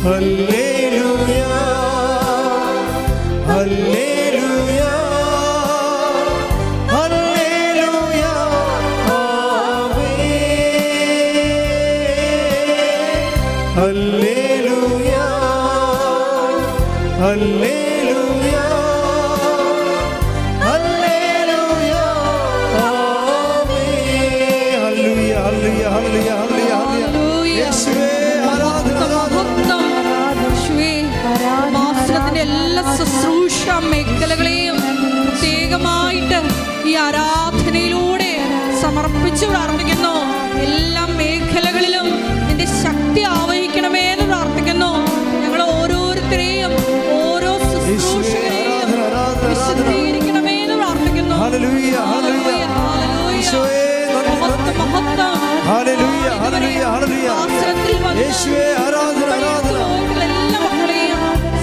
Hallelujah ഹല്ലേലൂയ hallelujah amen hallelujah ഹല്ലേലൂയ hallelujah amen hallelujah ഹല്ലേലൂയ ഹല്ലേലൂയ ഹല്ലേലൂയ യേശുവേ എല്ലാ ശുശ്രൂഷ മേഖലകളെയും പ്രത്യേകമായിട്ട് ഈ ആരാധനയിലൂടെ സമർപ്പിച്ച് പ്രാർത്ഥിക്കുന്നു. എല്ലാ മേഖലകളിലും നിന്റെ ശക്തി ആവഹിക്കണമേ എന്ന് പ്രാർത്ഥിക്കുന്നു. ഞങ്ങൾ ഓരോരുത്തരെയും ഓരോ ശുശ്രൂഷകളെയും വിശദീകരിക്കണമേ എന്ന് പ്രാർത്ഥിക്കുന്നു.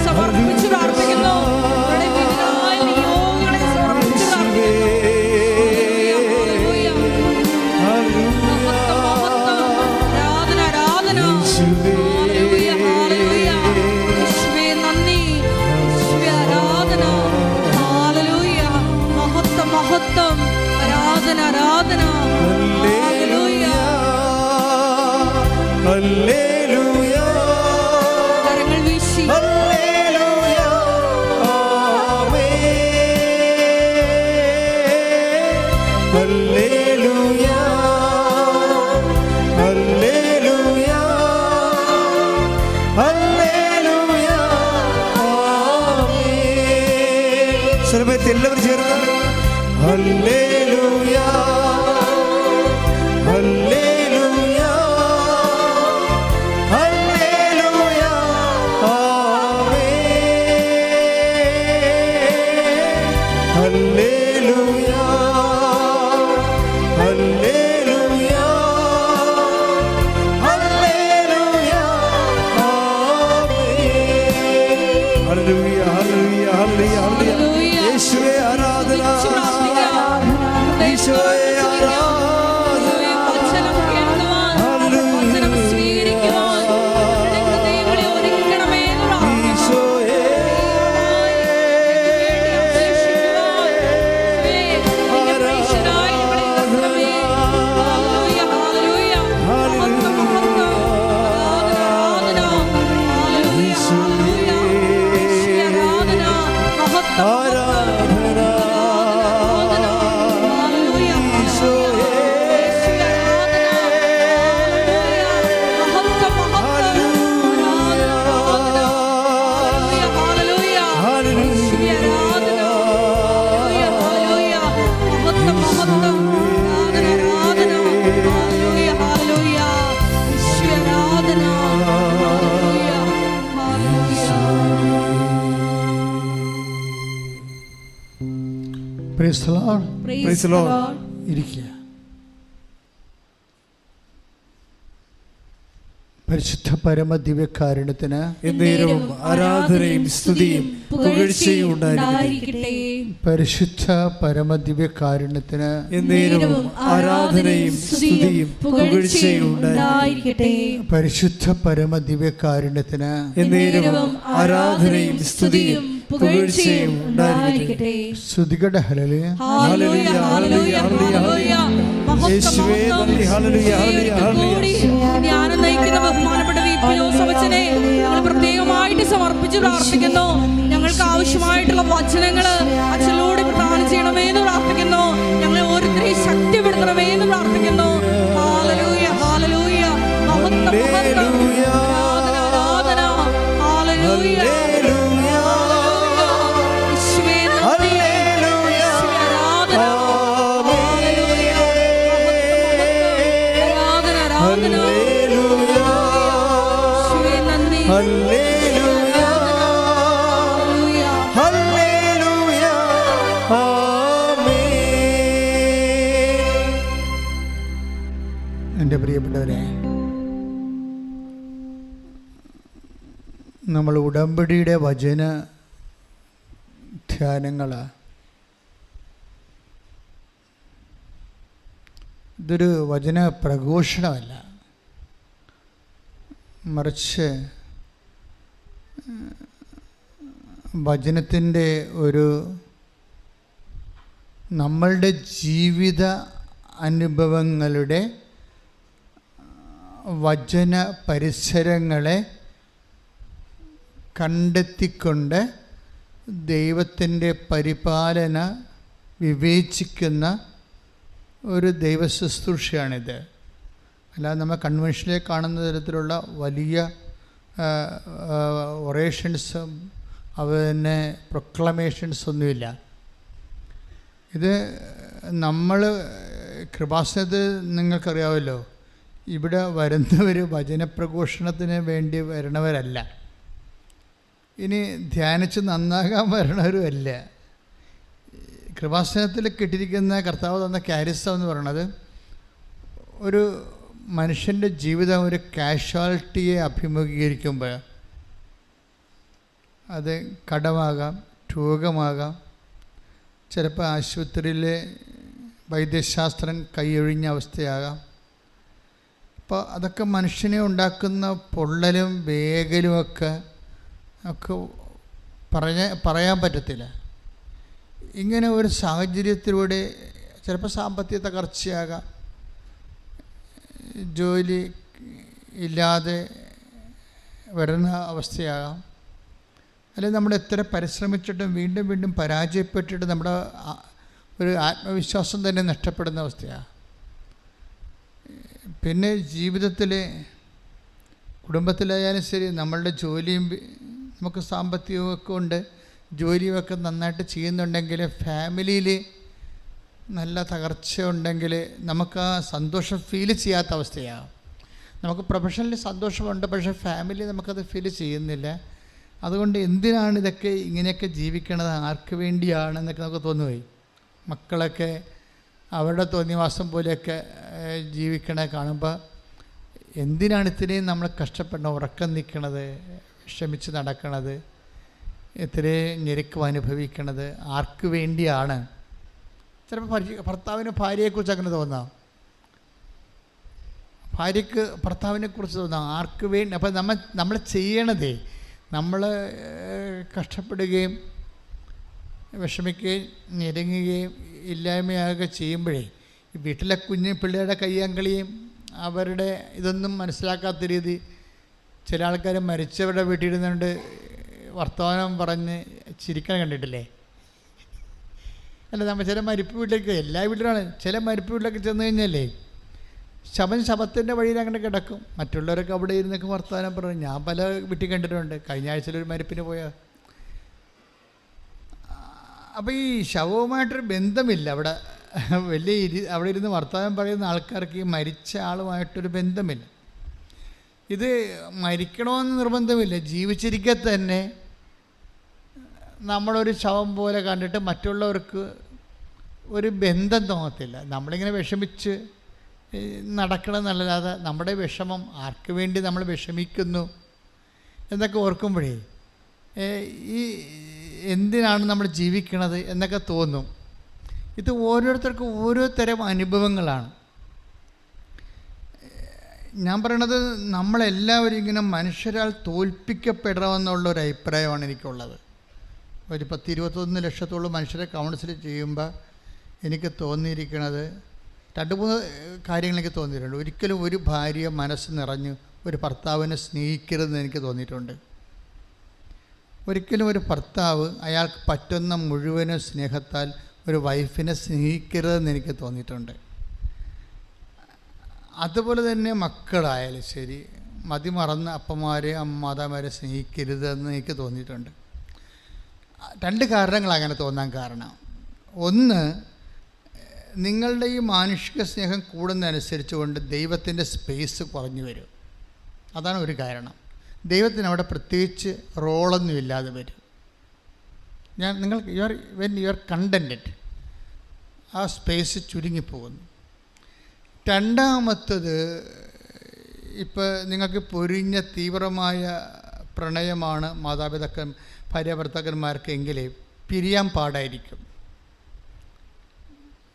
സമർപ്പിച്ചു പ്രാർത്ഥിക്കുന്നു. നിയോഗങ്ങളെ സമർപ്പിച്ചു ആരാധന നന്ദി ആരാധന ഹല്ലേലൂയ മഹത്വം മഹത്വം ആരാധന ആരാധന ഹല്ലേലൂയ ഹല്ലേലൂയ കരങ്ങൾ വീശി ഹല്ലേലൂയ ഹല്ലേലൂയ ഹല്ലേലൂയ ആമേൻ. സമയത്ത് എല്ലാവരും ചേർന്ന് ഹല്ലേലൂയ ഹല്ലേലൂയ ഹല്ലേലൂയ ആമേൻ ഹല്ലേലൂയ ഹല്ലേലൂയ ഹല്ലേലൂയ ആമേൻ ഹല്ലേലൂയ ഹല്ലേലൂയ ഹല്ലേലൂയ യേശുവേ ആരാധന യേശുവേ ആരാധന വചനം കേൾക്കുവാൻ വചനം സ്വീകരിക്കുവാൻ ഹൃദയങ്ങളെ ഒരുക്കണമേ എന്ന് പ്രാർത്ഥിക്കുന്നു. Praise the Lord. Praise the Lord. ഇരിക്കുക. പരിശുദ്ധ പരമ ദിവ്യകാരുണ്യത്തിന് എന്നേരവും ആരാധനയും സ്തുതിയും പുകഴ്ചയും ഉണ്ടായിരിക്കട്ടെ. പരിശുദ്ധ പരമ ദിവ്യകാരുണ്യത്തിന് എന്നേരവും ആരാധനയും സ്തുതിയും പുകഴ്ചയും ഉണ്ടായിരിക്കട്ടെ. പരിശുദ്ധ പരമ ദിവ്യകാരുണ്യത്തിന് എന്നേരവും ആരാധനയും സ്തുതിയും പുകഴ്ചയും ഉണ്ടായിരിക്കട്ടെ. സ്തുതികട ഹല്ലേലൂയ ഹല്ലേലൂയ ഹല്ലേലൂയ ഹല്ലേലൂയ യേശുവേ നന്ദി ഹല്ലേലൂയ ഹല്ലേലൂയ. ജ്ഞാനം നയിക്കുന്ന ബഹുമാനപ്പെട്ട വിപിലോസവച്ചനെ ഞങ്ങൾ പ്രത്യേകമായിട്ട് സമർപ്പിച്ച് പ്രാർത്ഥിക്കുന്നു. ഞങ്ങൾക്ക് ആവശ്യമായിട്ടുള്ള വചനങ്ങൾ അച്ഛനോട് പ്രദാനം ചെയ്യണമേ എന്ന് പ്രാർത്ഥിക്കുന്നു. ഞങ്ങളെ ഓരോരുത്തരെയും ശക്തിപ്പെടുത്തണമേ എന്ന് പ്രാർത്ഥിക്കുന്നു. ഹല്ലേലൂയ ഹല്ലേലൂയ മഹത്വം മഹത്വം ആരാധന ഹല്ലേലൂയ എൻ്റെ പ്രിയപ്പെട്ടവരെ, നമ്മൾ ഉടമ്പടിയുടെ വചന ധ്യാനങ്ങൾ ഇതൊരു വചന പ്രഘോഷണമല്ല, മറിച്ച് വചനത്തിൻ്റെ ഒരു നമ്മളുടെ ജീവിത അനുഭവങ്ങളുടെ വചന പരിസരങ്ങളെ കണ്ടെത്തിക്കൊണ്ട് ദൈവത്തിൻ്റെ പരിപാലന വിവേചിക്കുന്ന ഒരു ദൈവശുശ്രൂഷയാണിത്. അല്ലാതെ നമ്മൾ കൺവെൻഷനിൽ കാണുന്ന തരത്തിലുള്ള വലിയ ഒറേഷൻസും അതുതന്നെ പ്രൊക്ലമേഷൻസ് ഒന്നുമില്ല. ഇത് നമ്മൾ കൃപാസനത്തിൽ നിങ്ങൾക്കറിയാമല്ലോ, ഇവിടെ വരുന്നവർ വചനപ്രഘോഷണത്തിന് വേണ്ടി വരണവരല്ല, ഇനി ധ്യാനിച്ച് നന്നാകാൻ വരണവരുമല്ല. കൃപാസനത്തിൽ കിട്ടിയിരിക്കുന്ന കർത്താവ് തന്ന കാരിസം എന്ന് പറയുന്നത് ഒരു മനുഷ്യൻ്റെ ജീവിതം ഒരു കാഷ്വാലിറ്റിയെ അഭിമുഖീകരിക്കുമ്പോൾ, അത് കടമാകാം, രോഗമാകാം, ചിലപ്പോൾ ആശുപത്രിയിലെ വൈദ്യശാസ്ത്രം കൈയൊഴിഞ്ഞ അവസ്ഥയാകാം. അപ്പോൾ അതൊക്കെ മനുഷ്യനെ ഉണ്ടാക്കുന്ന പൊള്ളലും വേഗലുമൊക്കെ പറയാൻ പറ്റത്തില്ല. ഇങ്ങനെ ഒരു സാഹചര്യത്തിലൂടെ ചിലപ്പോൾ സാമ്പത്തിക തകർച്ചയാകാം, ജോലി ഇല്ലാതെ വരുന്ന അവസ്ഥയാകാം, അല്ലെങ്കിൽ നമ്മൾ എത്ര പരിശ്രമിച്ചിട്ടും വീണ്ടും വീണ്ടും പരാജയപ്പെട്ടിട്ട് നമ്മുടെ ഒരു ആത്മവിശ്വാസം തന്നെ നഷ്ടപ്പെടുന്ന അവസ്ഥയാണ്. പിന്നെ ജീവിതത്തിൽ കുടുംബത്തിലായാലും ശരി, നമ്മളുടെ ജോലിയും നമുക്ക് സാമ്പത്തികമൊക്കെ ഉണ്ട്, ജോലിയൊക്കെ നന്നായിട്ട് ചെയ്യുന്നുണ്ടെങ്കിൽ ഫാമിലിയിൽ നല്ല തകർച്ച ഉണ്ടെങ്കിൽ നമുക്ക് ആ സന്തോഷം ഫീൽ ചെയ്യാത്ത അവസ്ഥയാണ്. നമുക്ക് പ്രൊഫഷണലി സന്തോഷമുണ്ട്, പക്ഷേ ഫാമിലി നമുക്കത് ഫീൽ ചെയ്യുന്നില്ല. അതുകൊണ്ട് എന്തിനാണ് ഇതൊക്കെ ഇങ്ങനെയൊക്കെ ജീവിക്കണത്, ആർക്ക് വേണ്ടിയാണെന്നൊക്കെ നമുക്ക് തോന്നുപോയി. മക്കളൊക്കെ അവരുടെ തോന്നിവാസം പോലെയൊക്കെ ജീവിക്കണേ കാണുമ്പോൾ എന്തിനാണ് ഇത്രയും നമ്മൾ കഷ്ടപ്പെടണം, ഉറക്കം നിൽക്കണത്, വിഷമിച്ച് നടക്കണത്, ഇത്രയും ഞെരുക്കം അനുഭവിക്കണത് ആർക്ക് വേണ്ടിയാണ്? ചിലപ്പോൾ ഭർത്താവിന് ഭാര്യയെക്കുറിച്ച് അങ്ങനെ തോന്നാം, ഭാര്യയ്ക്ക് ഭർത്താവിനെക്കുറിച്ച് തോന്നാം, ആർക്ക് വേണ്ടി. അപ്പം നമ്മൾ ചെയ്യണതേ, നമ്മൾ കഷ്ടപ്പെടുകയും വിഷമിക്കുകയും ഞെരുങ്ങുകയും ഇല്ലായ്മയാകുക ചെയ്യുമ്പോഴേ വീട്ടിലെ കുഞ്ഞ് പിള്ളേരുടെ കയ്യാങ്കളിയും അവരുടെ ഇതൊന്നും മനസ്സിലാക്കാത്ത രീതി ചില ആൾക്കാർ മരിച്ചവരുടെ വീട്ടിലിരുന്നുകൊണ്ട് വർത്തമാനം പറഞ്ഞ് ചിരിക്കാൻ കണ്ടിട്ടില്ലേ? അല്ല, നമ്മൾ ചില മരിപ്പ് വീട്ടിലേക്ക്, എല്ലാ വീട്ടിലാണ്, ചില മരിപ്പ് വീട്ടിലേക്ക് ചെന്ന് കഴിഞ്ഞാലേ ശവത്തിൻ്റെ വഴിയിൽ അങ്ങനെ കിടക്കും, മറ്റുള്ളവരൊക്കെ അവിടെ ഇരുന്നൊക്കെ വർത്തമാനം പറഞ്ഞു. ഞാൻ പല വീട്ടിൽ കണ്ടിട്ടുണ്ട്. കഴിഞ്ഞ ആഴ്ചയിലൊരു മരിപ്പിന് പോയാൽ, അപ്പോൾ ഈ ശവവുമായിട്ടൊരു ബന്ധമില്ല അവിടെ, അവിടെ ഇരുന്ന് വർത്തമാനം പറയുന്ന ആൾക്കാർക്ക് ഈ മരിച്ച ആളുമായിട്ടൊരു ബന്ധമില്ല. ഇത് മരിക്കണമെന്ന് നിർബന്ധമില്ല, ജീവിച്ചിരിക്കെ തന്നെ നമ്മളൊരു ശവം പോലെ കണ്ടിട്ട് മറ്റുള്ളവർക്ക് ഒരു ബന്ധം തോന്നത്തില്ല. നമ്മളിങ്ങനെ വിഷമിച്ച് നടക്കണമെന്നല്ലാതെ നമ്മുടെ വിഷമം ആർക്ക് വേണ്ടി നമ്മൾ വിഷമിക്കുന്നു എന്നൊക്കെ ഓർക്കുമ്പോഴേ ഈ എന്തിനാണ് നമ്മൾ ജീവിക്കണത് എന്നൊക്കെ തോന്നും. ഇത് ഓരോരുത്തർക്കും ഓരോ തരം അനുഭവങ്ങളാണ്. ഞാൻ പറയണത്, നമ്മളെല്ലാവരും ഇങ്ങനെ മനുഷ്യരാൽ തോൽപ്പിക്കപ്പെടാമെന്നുള്ളൊരു അഭിപ്രായമാണ് എനിക്കുള്ളത്. ഒരു 10-21 ലക്ഷത്തോളം മനുഷ്യരെ കൗൺസിൽ ചെയ്യുമ്പോൾ എനിക്ക് തോന്നിയിരിക്കുന്നത് 2-3 കാര്യങ്ങൾ എനിക്ക് തോന്നിയിട്ടുണ്ട്. ഒരിക്കലും ഒരു ഭാര്യ മനസ്സ് നിറഞ്ഞ് ഒരു ഭർത്താവിനെ സ്നേഹിക്കരുതെന്ന് എനിക്ക് തോന്നിയിട്ടുണ്ട്. ഒരിക്കലും ഒരു ഭർത്താവ് അയാൾക്ക് പറ്റുന്ന മുഴുവനും സ്നേഹത്താൽ ഒരു വൈഫിനെ സ്നേഹിക്കരുതെന്ന് എനിക്ക് തോന്നിയിട്ടുണ്ട്. അതുപോലെ തന്നെ മക്കളായാലും ശരി, മതിമറന്ന അപ്പന്മാരെ മാതാമാരെ സ്നേഹിക്കരുതെന്ന് എനിക്ക് തോന്നിയിട്ടുണ്ട്. 2 കാരണങ്ങൾ അങ്ങനെ തോന്നാൻ കാരണം. ഒന്ന്, നിങ്ങളുടെ ഈ മാനുഷിക സ്നേഹം കൂടുന്നതനുസരിച്ച് കൊണ്ട് ദൈവത്തിൻ്റെ സ്പേസ് കുറഞ്ഞു വരും. അതാണ് ഒരു കാരണം. ദൈവത്തിന് അവിടെ പ്രത്യേകിച്ച് റോളൊന്നും ഇല്ലാതെ വരും. നിങ്ങൾക്ക് വെൻ യു ആർ കണ്ടൻറ്റഡ്, ആ സ്പേസ് ചുരുങ്ങിപ്പോകുന്നു. രണ്ടാമത്തത്, ഇപ്പോൾ നിങ്ങൾക്ക് പൊരിഞ്ഞ തീവ്രമായ പ്രണയമാണ് ഭാര്യ ഭർത്താക്കന്മാർക്കെങ്കിൽ പിരിയാൻ പാടായിരിക്കും.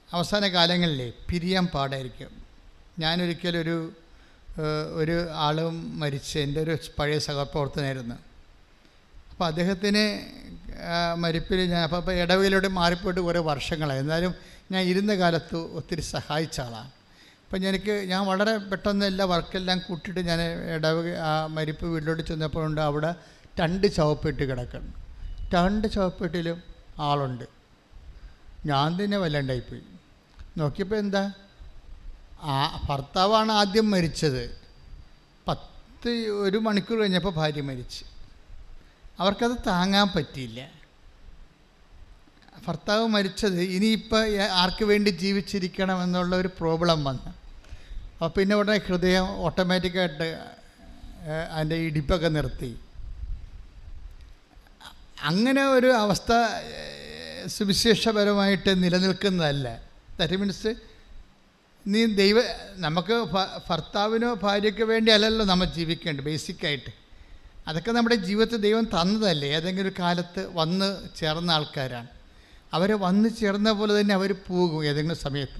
അവസാന കാലങ്ങളിലേ പിരിയാൻ പാടായിരിക്കും. ഞാനൊരിക്കലൊരു ആളും മരിച്ച്, എൻ്റെ ഒരു പഴയ സഹപ്രവർത്തനായിരുന്നു. അപ്പോൾ അദ്ദേഹത്തിന് മരിപ്പിൽ ഞാൻ അപ്പോൾ ഇടവകയിലൂടെ മാറിപ്പോയിട്ട് കുറേ വർഷങ്ങളായി. എന്നാലും ഞാൻ ഇരുന്ന കാലത്ത് ഒത്തിരി സഹായിച്ച ആളാണ്. അപ്പം ഞാൻ വളരെ പെട്ടെന്ന് എല്ലാ വർക്കെല്ലാം കൂട്ടിയിട്ട് ഞാൻ ഇടവക മരിപ്പ് വീട്ടിലോട്ട് ചെന്നപ്പോഴുണ്ട് അവിടെ 2 ശവപ്പെട്ടി കിടക്കുന്നു. 2 ശവപ്പെട്ടിയിലും ആളുണ്ട്. ഞാൻ തന്നെ വല്ലാണ്ടായിപ്പോയി. നോക്കിയപ്പോൾ എന്താ, ഭർത്താവാണ് ആദ്യം മരിച്ചത്. 1 മണിക്കൂർ കഴിഞ്ഞപ്പോൾ ഭാര്യ മരിച്ച്. അവർക്കത് താങ്ങാൻ പറ്റിയില്ല. ഭർത്താവ് മരിച്ചത് ഇനിയിപ്പോൾ ആർക്ക് വേണ്ടി ജീവിച്ചിരിക്കണം എന്നുള്ള ഒരു പ്രോബ്ലം വന്നു. അപ്പോൾ പിന്നെ ഉടനെ ഹൃദയം ഓട്ടോമാറ്റിക്കായിട്ട് അതിൻ്റെ ഇടിപ്പൊക്കെ നിർത്തി. അങ്ങനെ ഒരു അവസ്ഥ സുവിശേഷപരമായിട്ട് നിലനിൽക്കുന്നതല്ല. ദാറ്റ് മീൻസ് നമുക്ക് ഭർത്താവിനോ ഭാര്യയ്ക്കോ വേണ്ടി അല്ലല്ലോ നമ്മൾ ജീവിക്കേണ്ടത്. ബേസിക്കായിട്ട് അതൊക്കെ നമ്മുടെ ജീവിതത്തിൽ ദൈവം തന്നതല്ലേ. ഏതെങ്കിലും ഒരു കാലത്ത് വന്ന് ചേർന്ന ആൾക്കാരാണ്. അവർ വന്ന് ചേർന്ന പോലെ തന്നെ അവർ പോകും ഏതെങ്കിലും സമയത്ത്.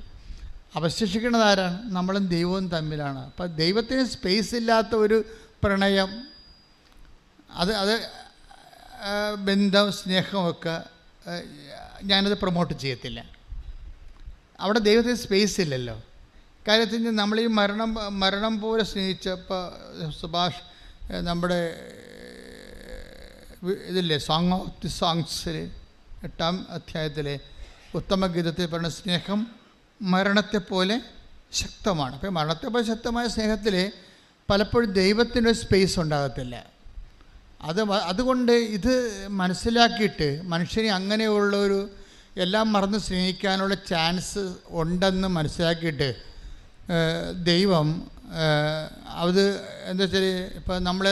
അവശേഷിക്കുന്നത് ആരാണ്? നമ്മളും ദൈവവും തമ്മിലാണ്. അപ്പം ദൈവത്തിന് സ്പേസ് ഇല്ലാത്ത ഒരു പ്രണയം, അത് ബന്ധം, സ്നേഹമൊക്കെ ഞാനത് പ്രൊമോട്ട് ചെയ്യത്തില്ല. അവിടെ ദൈവത്തിന് സ്പേസ് ഇല്ലല്ലോ. കാര്യത്തിന് നമ്മൾ ഈ മരണം പോലെ സ്നേഹിച്ചപ്പോൾ സുഭാഷ് നമ്മുടെ ഇതില്ലേ സോങ് ഓഫ് ദി സോങ്സിൽ 8-ാം അധ്യായത്തിലെ ഉത്തമഗീതത്തിൽ പറഞ്ഞ സ്നേഹം മരണത്തെപ്പോലെ ശക്തമാണ്. അപ്പോൾ മരണത്തെപ്പോലെ ശക്തമായ സ്നേഹത്തിൽ പലപ്പോഴും ദൈവത്തിനൊരു സ്പേസ് ഉണ്ടാകത്തില്ല. അതുകൊണ്ട് ഇത് മനസ്സിലാക്കിയിട്ട് മനുഷ്യനെ അങ്ങനെയുള്ളൊരു എല്ലാം മറന്ന് സ്നേഹിക്കാനുള്ള ചാൻസ് ഉണ്ടെന്ന് മനസ്സിലാക്കിയിട്ട് ദൈവം അത് എന്താ വെച്ചാൽ ഇപ്പോൾ നമ്മൾ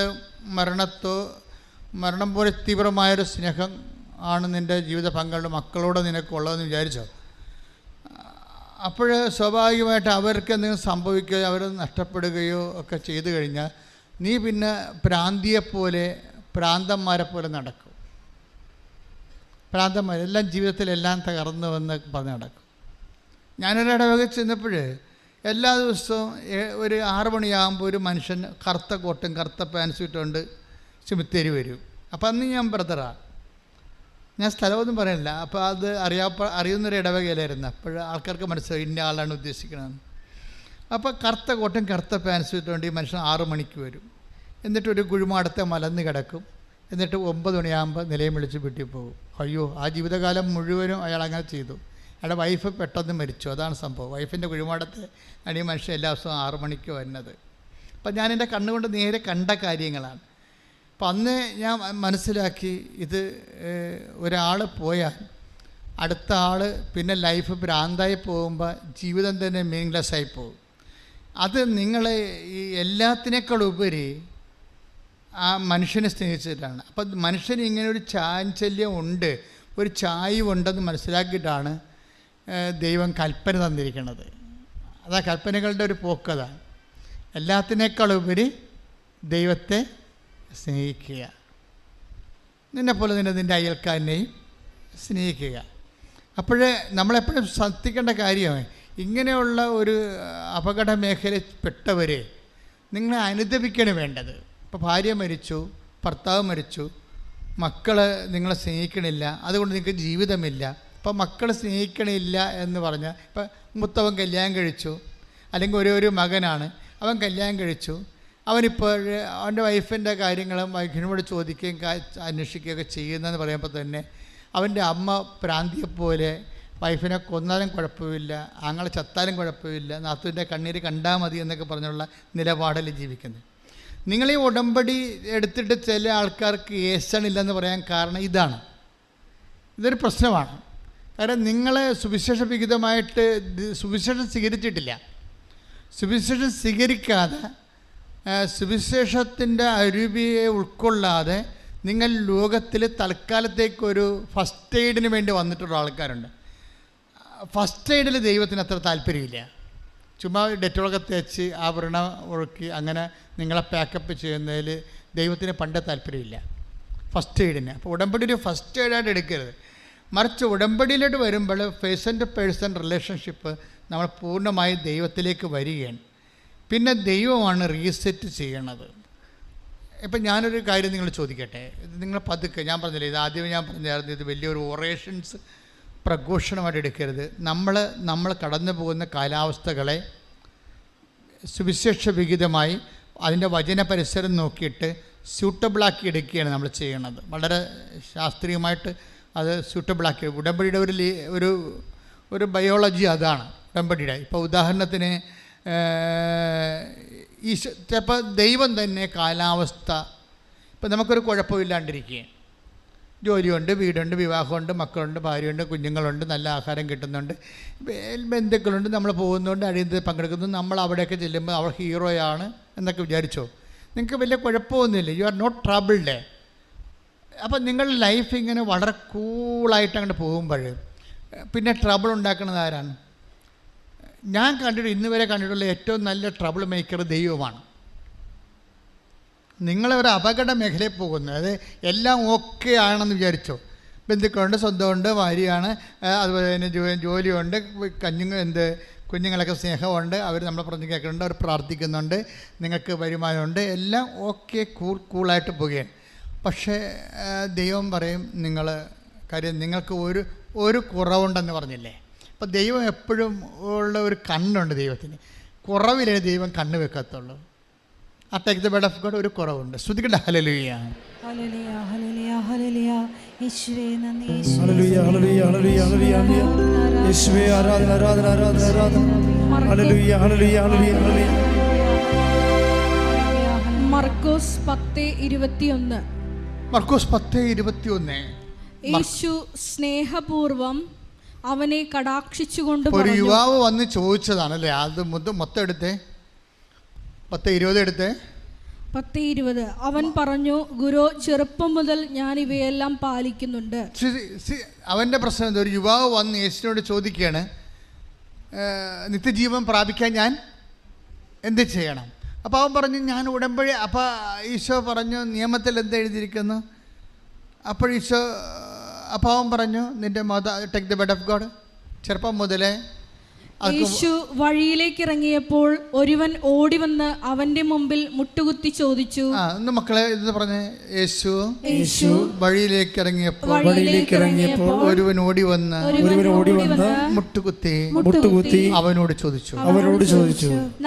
മരണം പോലെ തീവ്രമായൊരു സ്നേഹം ആണ് നിൻ്റെ ജീവിത പങ്കാളിയുടെ മക്കളോട് നിനക്കുള്ളതെന്ന് വിചാരിച്ചോ. അപ്പോൾ സ്വാഭാവികമായിട്ട് അവർക്ക് എന്തെങ്കിലും സംഭവിക്കുകയോ അവർ നഷ്ടപ്പെടുകയോ ഒക്കെ ചെയ്തു കഴിഞ്ഞാൽ നീ പിന്നെ ഭ്രാന്തന്മാരെ പോലെ നടക്കും. ഭ്രാന്തന്മാരെല്ലാം ജീവിതത്തിലെല്ലാം തകർന്നു എന്ന് പറഞ്ഞ് നടക്കും. ഞാനൊരു ഇടവക ചെന്നപ്പോൾ എല്ലാ ദിവസവും ഒരു 6 മണിയാകുമ്പോൾ ഒരു മനുഷ്യൻ കറുത്ത കോട്ടും കറുത്ത പാൻസും ഇട്ടുകൊണ്ട് ചെമിത്തേരി വരും. അപ്പോൾ അന്ന് ഞാൻ ബ്രദറാണ്, ഞാൻ സ്ഥലമൊന്നും പറയില്ല. അപ്പോൾ അത് അറിയുന്നൊരു ഇടവകയിലായിരുന്നു. അപ്പോൾ ആൾക്കാർക്ക് മനസ്സിലായി ഇന്ന ആളാണ് ഉദ്ദേശിക്കണമെന്ന്. അപ്പോൾ കറുത്ത കോട്ടും കറുത്ത പാൻസും ഇട്ടുകൊണ്ട് ഈ മനുഷ്യൻ 6 മണിക്ക് വരും. എന്നിട്ട് ഒരു കുഴിമാടത്തെ മലന്ന് കിടക്കും. എന്നിട്ട് 9 മണിയാകുമ്പോൾ നിലയം വിളിച്ച് വീട്ടിൽ പോകും. അയ്യോ, ആ ജീവിതകാലം മുഴുവനും അയാൾ അങ്ങനെ ചെയ്തു. അയാളുടെ വൈഫ് പെട്ടെന്ന് മരിച്ചു. അതാണ് സംഭവം. വൈഫിൻ്റെ കുഴിമാടത്തെ ഈ മനുഷ്യൻ എല്ലാ ദിവസവും 6 മണിക്ക് വരുന്നത്. അപ്പം ഞാൻ എൻ്റെ കണ്ണുകൊണ്ട് നേരെ കണ്ട കാര്യങ്ങളാണ്. അപ്പം അന്ന് ഞാൻ മനസ്സിലാക്കി ഇത് ഒരാൾ പോയാൽ അടുത്ത ആൾ പിന്നെ ലൈഫ് ഭ്രാന്തായി പോകുമ്പോൾ ജീവിതം തന്നെ മീനിങ്ലെസ് ആയി പോകും. അത് നിങ്ങൾ ഈ എല്ലാത്തിനേക്കാളുപരി ആ മനുഷ്യനെ സ്നേഹിച്ചിട്ടാണ്. അപ്പം മനുഷ്യന് ഇങ്ങനെ ഒരു ചാഞ്ചല്യം ഉണ്ട്, ഒരു ചായ്വുണ്ടെന്ന് മനസ്സിലാക്കിയിട്ടാണ് ദൈവം കൽപ്പന തന്നിരിക്കുന്നത്. അതാ കൽപ്പനകളുടെ ഒരു പോക്കതാണ്. എല്ലാത്തിനേക്കാളുപരി ദൈവത്തെ സ്നേഹിക്കുക, നിന്നെപ്പോലെ തന്നെ നിൻ്റെ അയൽക്കാരനെയും സ്നേഹിക്കുക. അപ്പോഴേ നമ്മളെപ്പോഴും ശ്രദ്ധിക്കേണ്ട കാര്യമാണ്, ഇങ്ങനെയുള്ള ഒരു അപകട മേഖലയിൽ പെട്ടവരെ നിങ്ങളെ അനുദപിക്കണം വേണ്ടത്. ഇപ്പോൾ ഭാര്യ മരിച്ചു, ഭർത്താവ് മരിച്ചു, മക്കൾ നിങ്ങളെ സ്നേഹിക്കണില്ല, അതുകൊണ്ട് നിങ്ങൾക്ക് ജീവിതമില്ല. ഇപ്പോൾ മക്കൾ സ്നേഹിക്കണില്ല എന്ന് പറഞ്ഞാൽ, ഇപ്പം മൂത്തവൻ കല്യാണം കഴിച്ചു, അല്ലെങ്കിൽ ഒരു മകനാണ്, അവൻ കല്യാണം കഴിച്ചു, അവനിപ്പോൾ അവൻ്റെ വൈഫിൻ്റെ കാര്യങ്ങളും വൈഫിനോട് ചോദിക്കുകയും അന്വേഷിക്കുകയൊക്കെ ചെയ്യുന്നതെന്ന് പറയുമ്പോൾ തന്നെ അവൻ്റെ അമ്മ പ്രാന്തിയെപ്പോലെ വൈഫിനെ കൊന്നാലും കുഴപ്പമില്ല, ആങ്ങളെ ചത്താലും കുഴപ്പമില്ല, നാത്തൂൻ്റെ കണ്ണീര് കണ്ടാൽ മതി എന്നൊക്കെ പറഞ്ഞുള്ള നിലപാടിൽ ജീവിക്കുന്നത്. നിങ്ങൾ ഈ ഉടമ്പടി എടുത്തിട്ട് ചില ആൾക്കാർക്ക് ഏശണില്ലെന്ന് പറയാൻ കാരണം ഇതാണ്. ഇതൊരു പ്രശ്നമാണ്. കാരണം നിങ്ങളെ സുവിശേഷവിഹിതമായിട്ട് സുവിശേഷം സ്വീകരിച്ചിട്ടില്ല. സുവിശേഷം സ്വീകരിക്കാതെ സുവിശേഷത്തിൻ്റെ അരുവിയെ ഉൾക്കൊള്ളാതെ നിങ്ങൾ ലോകത്തിൽ തൽക്കാലത്തേക്കൊരു ഫസ്റ്റ് എയ്ഡിന് വേണ്ടി വന്നിട്ടുള്ള ആൾക്കാരുണ്ട്. ഫസ്റ്റ് എയ്ഡിൽ ദൈവത്തിന് അത്ര താല്പര്യമില്ല. ചുമ്മാ ഡെറ്റോളൊക്കെ തേച്ച് ആ വ്രണ ഒഴുക്കി അങ്ങനെ നിങ്ങളെ പാക്കപ്പ് ചെയ്യുന്നതിൽ ദൈവത്തിന് പണ്ടേ താല്പര്യമില്ല ഫസ്റ്റ് എയ്ഡിന്. അപ്പോൾ ഉടമ്പടി ഒരു ഫസ്റ്റ് എയ്ഡായിട്ട് എടുക്കരുത്. മറിച്ച് ഉടമ്പടിയിലോട്ട് വരുമ്പോൾ പേഴ്സൺ ടു പേഴ്സൺ റിലേഷൻഷിപ്പ് നമ്മൾ പൂർണ്ണമായി ദൈവത്തിലേക്ക് വരികയാണ്. പിന്നെ ദൈവമാണ് റീസെറ്റ് ചെയ്യണത്. ഇപ്പം ഞാനൊരു കാര്യം നിങ്ങൾ ചോദിക്കട്ടെ. ഇത് നിങ്ങൾ പതുക്കെ, ഞാൻ പറഞ്ഞില്ലേ, ഇത് ആദ്യമേ ഞാൻ പറഞ്ഞായിരുന്നു, ഇത് വലിയൊരു ഒറേഷൻസ് പ്രഘോഷണമായിട്ട് എടുക്കരുത്. നമ്മൾ കടന്നു പോകുന്ന കാലാവസ്ഥകളെ സുവിശേഷ വിഹിതമായി അതിൻ്റെ വചന പരിസരം നോക്കിയിട്ട് സ്യൂട്ടബിളാക്കി എടുക്കുകയാണ് നമ്മൾ ചെയ്യണത്. വളരെ ശാസ്ത്രീയമായിട്ട് അത് സ്യൂട്ടബിളാക്കി. ഉടമ്പടിയുടെ ഒരു ബയോളജി അതാണ് ഉടമ്പടിയുടെ. ഇപ്പോൾ ഉദാഹരണത്തിന് ചിലപ്പോൾ ദൈവം തന്നെ കാലാവസ്ഥ, ഇപ്പം നമുക്കൊരു കുഴപ്പമില്ലാണ്ടിരിക്കുക, ജോലിയുണ്ട്, വീടുണ്ട്, വിവാഹമുണ്ട്, മക്കളുണ്ട്, ഭാര്യയുണ്ട്, കുഞ്ഞുങ്ങളുണ്ട്, നല്ല ആഹാരം കിട്ടുന്നുണ്ട്, ബന്ധുക്കളുണ്ട്, നമ്മൾ പോകുന്നുണ്ട്, അഴിയത്തിൽ പങ്കെടുക്കുന്നു, നമ്മൾ അവിടെയൊക്കെ ചെല്ലുമ്പോൾ അവൾ ഹീറോയാണ് എന്നൊക്കെ വിചാരിച്ചോ. നിങ്ങൾക്ക് വലിയ കുഴപ്പമൊന്നുമില്ല, യു ആർ നോട്ട് ട്രബിൾഡ്. അപ്പം നിങ്ങളുടെ ലൈഫ് ഇങ്ങനെ വളരെ കൂളായിട്ട് അങ്ങോട്ട് പോകുമ്പോൾ പിന്നെ ട്രബിൾ ഉണ്ടാക്കുന്നത് ആരാണ്? ഞാൻ ഇന്ന് വരെ കണ്ടിട്ടുള്ള ഏറ്റവും നല്ല ട്രബിൾ മേക്കർ ദൈവമാണ്. നിങ്ങളൊരു അപകട മേഖലയിൽ പോകുന്നത്, അത് എല്ലാം ഓക്കെ ആണെന്ന് വിചാരിച്ചോ. ബന്ധുക്കളുണ്ട്, സ്വന്തമുണ്ട്, ഭാര്യയാണ്, അതുപോലെ തന്നെ ജോലിയുണ്ട്, കുഞ്ഞുങ്ങളൊക്കെ സ്നേഹമുണ്ട്, അവർ നമ്മളെ പറഞ്ഞ് കേൾക്കുന്നുണ്ട്, അവർ പ്രാർത്ഥിക്കുന്നുണ്ട്, നിങ്ങൾക്ക് വരുമാനമുണ്ട്, എല്ലാം ഓക്കെ കൂളായിട്ട് പോവുകയാണ്. പക്ഷേ ദൈവം പറയും കാര്യം നിങ്ങൾക്ക് ഒരു കുറവുണ്ടെന്ന് പറഞ്ഞില്ലേ. അപ്പോൾ ദൈവം എപ്പോഴും ഉള്ള ഒരു കണ്ണുണ്ട് ദൈവത്തിന്. കുറവിലേ ദൈവം കണ്ണ് വെക്കത്തുള്ളൂ. ആ take the bread of God ഒരു കുറവുണ്ട്. ശ്രുതിക്കട്ടെ ഹല്ലേലൂയ. ഹല്ലേലൂയ ഹല്ലേലൂയ ഹല്ലേലൂയ. യേശുവേ നന്ദി. ഹല്ലേലൂയ ഹല്ലേലൂയ ഹല്ലേലൂയ ഹല്ലേലൂയ. യേശുവേ ആരാധന ആരാധന ആരാധന ആരാധന. ഹല്ലേലൂയ ഹല്ലേലൂയ ഹല്ലേലൂയ. മർക്കോസ് 10:21. മർക്കോസ് 10:21. യേശു സ്നേഹപൂർവം അവനെ കടാക്ഷിച്ചുകൊണ്ട് ഒരു യുവാവ് വന്ന് ചോദിച്ചതാണല്ലേ. അത് മൊത്തം എടുത്തേ, 10:20 എടുത്തേ. 10:20. അവൻ പറഞ്ഞു, ഗുരു, ചെറുപ്പം മുതൽ ഞാൻ ഇവയെല്ലാം പാലിക്കുന്നുണ്ട്. അവൻ്റെ പ്രശ്നം എന്താ? ഒരു യുവാവ് വന്ന് യേശുവിനോട് ചോദിക്കുകയാണ്, നിത്യജീവൻ പ്രാപിക്കാൻ ഞാൻ എന്ത് ചെയ്യണം? അപ്പോൾ അവൻ പറഞ്ഞു, ഞാൻ ഉടമ്പടി. അപ്പോൾ ഈശോ പറഞ്ഞു, നിയമത്തിൽ എന്താ എഴുതിയിരിക്കുന്നു? അപ്പോൾ അവൻ പറഞ്ഞു, നിൻ്റെ take the bread of God. ചെറുപ്പം മുതലേ യേശു വഴിയിലേക്ക് ഇറങ്ങിയപ്പോൾ ഒരുവൻ ഓടി വന്ന് അവന്റെ മുമ്പിൽ മുട്ടുകുത്തി ചോദിച്ചു. മക്കളെ ഇത് പറഞ്ഞേ. യേശു വഴിയിലേക്ക് ഇറങ്ങിയപ്പോൾ ഒരുവൻ ഓടി വന്ന് മുട്ടുകുത്തി അവനോട് ചോദിച്ചു,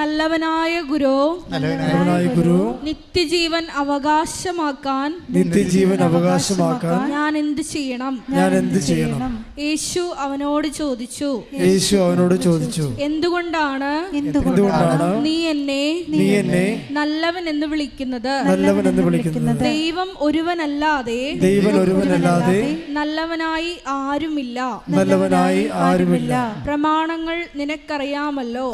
നല്ലവനായ ഗുരു, നിത്യജീവൻ അവകാശമാക്കാൻ ഞാൻ എന്ത് ചെയ്യണം? യേശു അവനോട് ചോദിച്ചു, എന്തുകൊണ്ടാണ് നീ എന്നെ നല്ലവൻ എന്ന് വിളിക്കുന്നത്? ദൈവം ഒരുവനല്ലാതെ നല്ലവനായി ആരുമില്ല. പ്രമാണങ്ങൾ നിനക്കറിയാമല്ലോ.